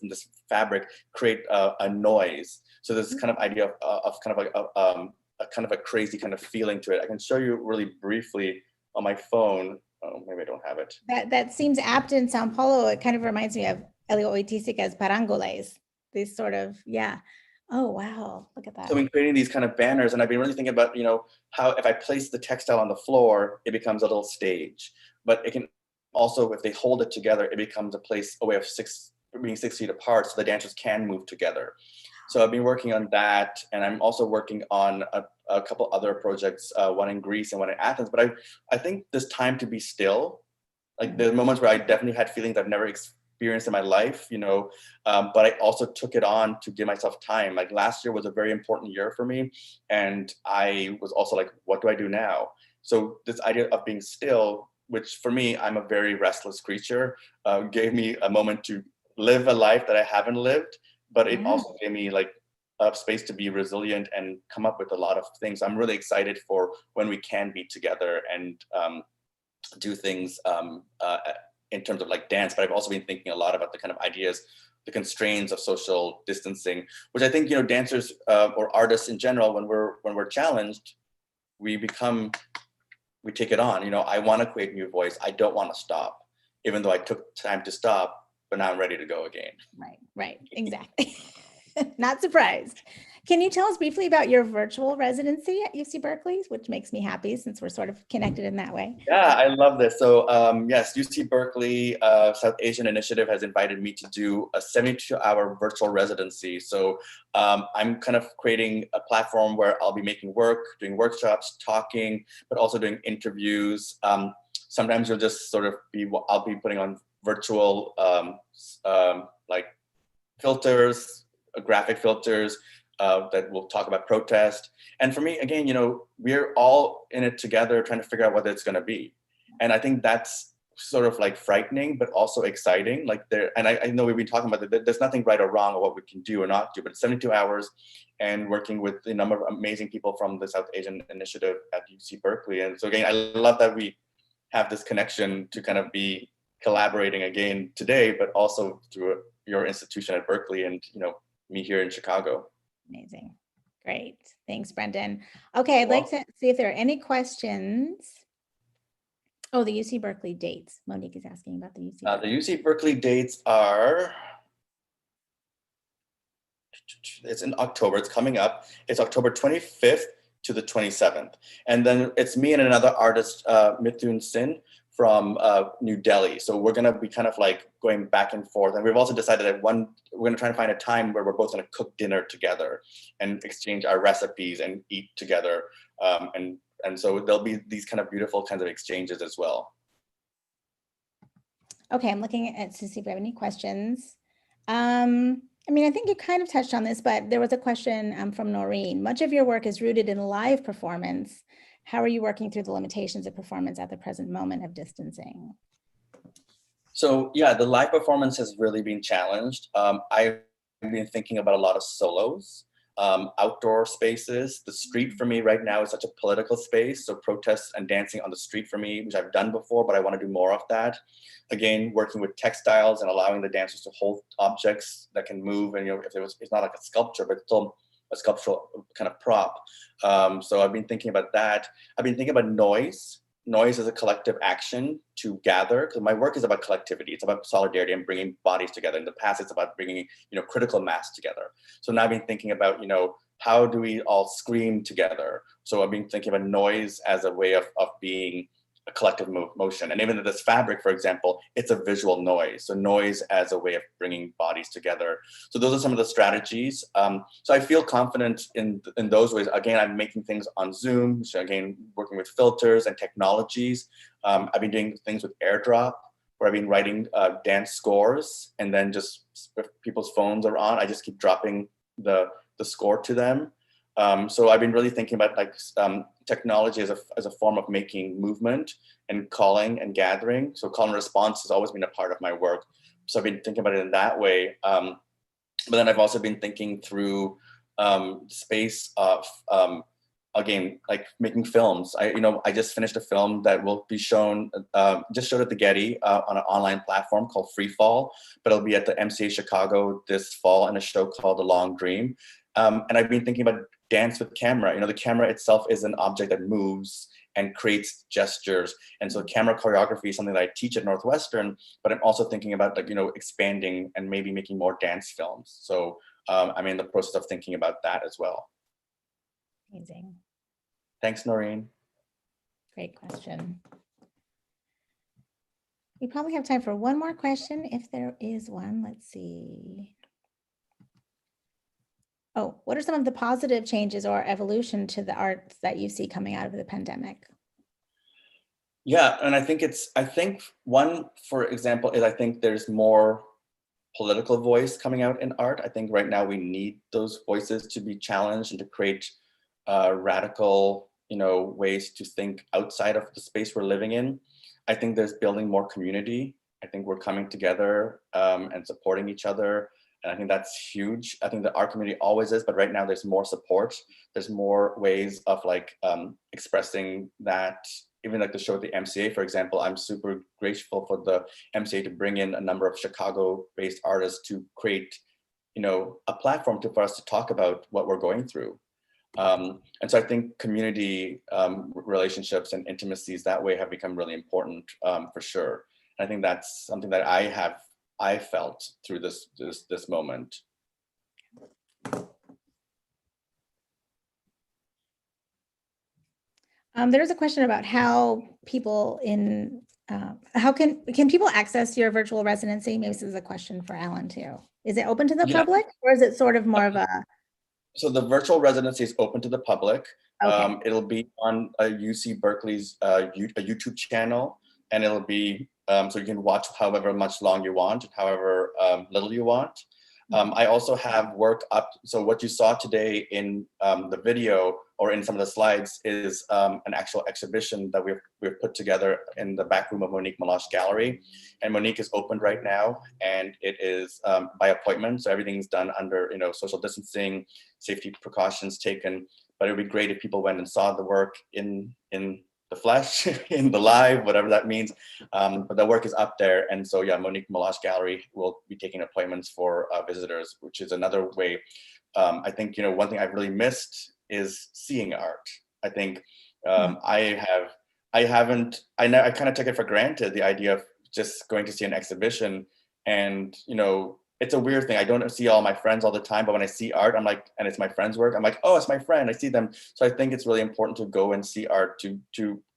fabric create a noise. So this kind of idea of kind of like a kind of a crazy kind of feeling to it. I can show you really briefly on my phone. Oh, maybe I don't have it. That seems apt in Sao Paulo. It kind of reminds me of Elio Oiticica's Parangoles. These sort of, yeah. Oh, wow. Look at that. So in creating these kind of banners, and I've been really thinking about, you know, how if I place the textile on the floor, it becomes a little stage. But it can also, if they hold it together, it becomes a way of being 6 feet apart, so the dancers can move together. So I've been working on that, and I'm also working on a couple other projects, one in Greece and one in Athens. But I think this time to be still, like the moments where I definitely had feelings I've never experienced in my life, you know, but I also took it on to give myself time. Like last year was a very important year for me, and I was also like, what do I do now? So this idea of being still, which for me, I'm a very restless creature, gave me a moment to live a life that I haven't lived. But it also gave me like a space to be resilient and come up with a lot of things. I'm really excited for when we can be together and do things in terms of like dance. But I've also been thinking a lot about the kind of ideas, the constraints of social distancing, which I think, you know, dancers or artists in general, when we're challenged, we take it on. You know, I want to create new voice. I don't want to stop, even though I took time to stop. But now I'm ready to go again. Right, exactly. Not surprised. Can you tell us briefly about your virtual residency at UC Berkeley, which makes me happy since we're sort of connected in that way? Yeah, I love this. So yes, UC Berkeley South Asian Initiative has invited me to do a 72-hour virtual residency. So I'm kind of creating a platform where I'll be making work, doing workshops, talking, but also doing interviews. Sometimes you'll just sort of I'll be putting on virtual like filters, graphic filters that will talk about protest. And for me, again, we're all in it together trying to figure out what it's going to be. And I think that's sort of like frightening, but also exciting. And I know we've been talking about that. There's nothing right or wrong or what we can do or not do, but 72 hours and working with a number of amazing people from the South Asian Initiative at UC Berkeley. And so again, I love that we have this connection to kind of be collaborating again today, but also through your institution at Berkeley and, me here in Chicago. Amazing. Great. Thanks, Brendan. Okay, I'd like to see if there are any questions. Oh, the UC Berkeley dates. Monique is asking about the UC. The UC Berkeley dates are, it's in October, it's coming up. It's October 25th to the 27th. And then it's me and another artist, Mithun Sin from New Delhi. So we're gonna be kind of like going back and forth. And we've also decided that we're gonna try and find a time where we're both gonna cook dinner together and exchange our recipes and eat together. And so there'll be these kind of beautiful kinds of exchanges as well. Okay, I'm looking at to see if we have any questions. I mean, I think you kind of touched on this, but there was a question from Noreen. Much of your work is rooted in live performance. How are you working through the limitations of performance at the present moment of distancing? So yeah, the live performance has really been challenged. I've been thinking about a lot of solos, outdoor spaces. The street for me right now is such a political space. So protests and dancing on the street for me, which I've done before, but I want to do more of that. Again, working with textiles and allowing the dancers to hold objects that can move. And if it's not like a sculpture, but still a sculptural kind of prop. So I've been thinking about that. I've been thinking about noise. Noise is a collective action to gather, because my work is about collectivity. It's about solidarity and bringing bodies together. In the past, it's about bringing critical mass together. So now I've been thinking about how do we all scream together? So I've been thinking about noise as a way of being a collective motion. And even this fabric, for example, it's a visual noise. So noise as a way of bringing bodies together. So those are some of the strategies. So I feel confident in those ways. Again, I'm making things on Zoom. So again, working with filters and technologies. I've been doing things with AirDrop, where I've been writing dance scores, and then just if people's phones are on, I just keep dropping the score to them. So I've been really thinking about technology as a form of making movement and calling and gathering. So call and response has always been a part of my work. So I've been thinking about it in that way. But then I've also been thinking through space of, again, like making films. I just finished a film that will be shown, just showed at the Getty on an online platform called Freefall, but it'll be at the MCA Chicago this fall in a show called The Long Dream. And I've been thinking about dance with camera. The camera itself is an object that moves and creates gestures. And so camera choreography is something that I teach at Northwestern, but I'm also thinking about expanding and maybe making more dance films. So I'm in the process of thinking about that as well. Amazing. Thanks, Noreen. Great question. We probably have time for one more question if there is one. Let's see. Oh, what are some of the positive changes or evolution to the arts that you see coming out of the pandemic? Yeah, and I think one, for example, is I think there's more political voice coming out in art. I think right now we need those voices to be challenged and to create radical, ways to think outside of the space we're living in. I think there's building more community. I think we're coming together and supporting each other. And I think that's huge. I think the art community always is, but right now there's more support. There's more ways of expressing that. Even like the show at the MCA, for example, I'm super grateful for the MCA to bring in a number of Chicago-based artists to create, a platform for us to talk about what we're going through. And so I think community relationships and intimacies that way have become really important for sure. And I think that's something that I felt through this moment. There's a question about how people in, how can people access your virtual residency? Maybe this is a question for Alan too. Is it open to the public, or is it sort of more of a? So the virtual residency is open to the public. Okay. It'll be on UC Berkeley's a YouTube channel, and it'll be, so you can watch however much long you want, however little you want. I also have work up, so what you saw today in the video or in some of the slides is an actual exhibition that we've put together in the back room of moniquemeloche Gallery. And Monique is opened right now, and it is by appointment. So everything's done under, you know, social distancing, safety precautions taken. But it would be great if people went and saw the work in the flesh, in the live, whatever that means. But the work is up there. And so, yeah, moniquemeloche Gallery will be taking appointments for visitors, which is another way. I think, you know, one thing I've really missed is seeing art. I think I kind of took it for granted, the idea of just going to see an exhibition. And, you know, it's a weird thing. I don't see all my friends all the time, but when I see art, I'm like, and it's my friend's work, I'm like, oh, it's my friend, I see them. So I think it's really important to go and see art, to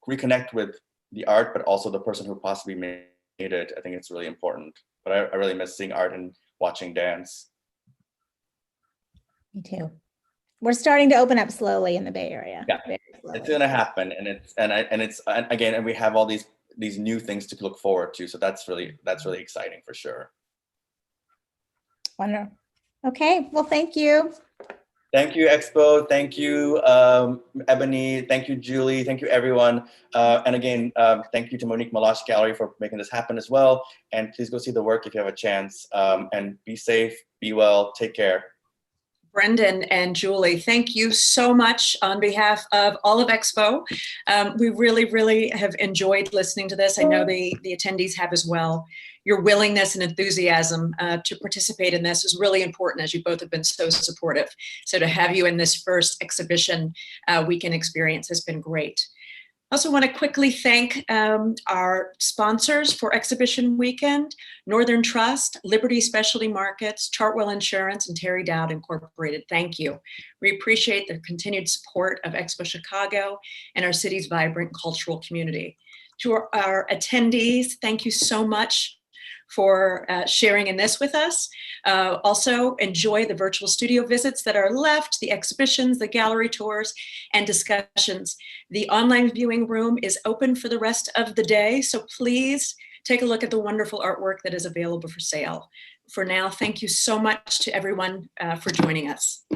reconnect with the art, but also the person who possibly made it. I think it's really important. But I really miss seeing art and watching dance. Me too. We're starting to open up slowly in the Bay Area. Yeah, it's gonna happen, and we have all these new things to look forward to. So that's really exciting for sure. Wonderful. Okay, well, thank you. Thank you, Expo. Thank you, Ebony. Thank you, Julie. Thank you, everyone. And again, thank you to moniquemeloche Gallery for making this happen as well. And please go see the work if you have a chance. And be safe, be well, take care. Brendan and Julie, thank you so much on behalf of all of Expo. We really, really have enjoyed listening to this. I know the attendees have as well. Your willingness and enthusiasm to participate in this is really important, as you both have been so supportive. So to have you in this first exhibition weekend experience has been great. I also want to quickly thank our sponsors for Exhibition Weekend: Northern Trust, Liberty Specialty Markets, Chartwell Insurance, and Terry Dowd Incorporated. Thank you. We appreciate the continued support of Expo Chicago and our city's vibrant cultural community. To our attendees, thank you so much for sharing in this with us. Also, enjoy the virtual studio visits that are left, the exhibitions, the gallery tours, and discussions. The online viewing room is open for the rest of the day, so please take a look at the wonderful artwork that is available for sale. For now, thank you so much to everyone for joining us.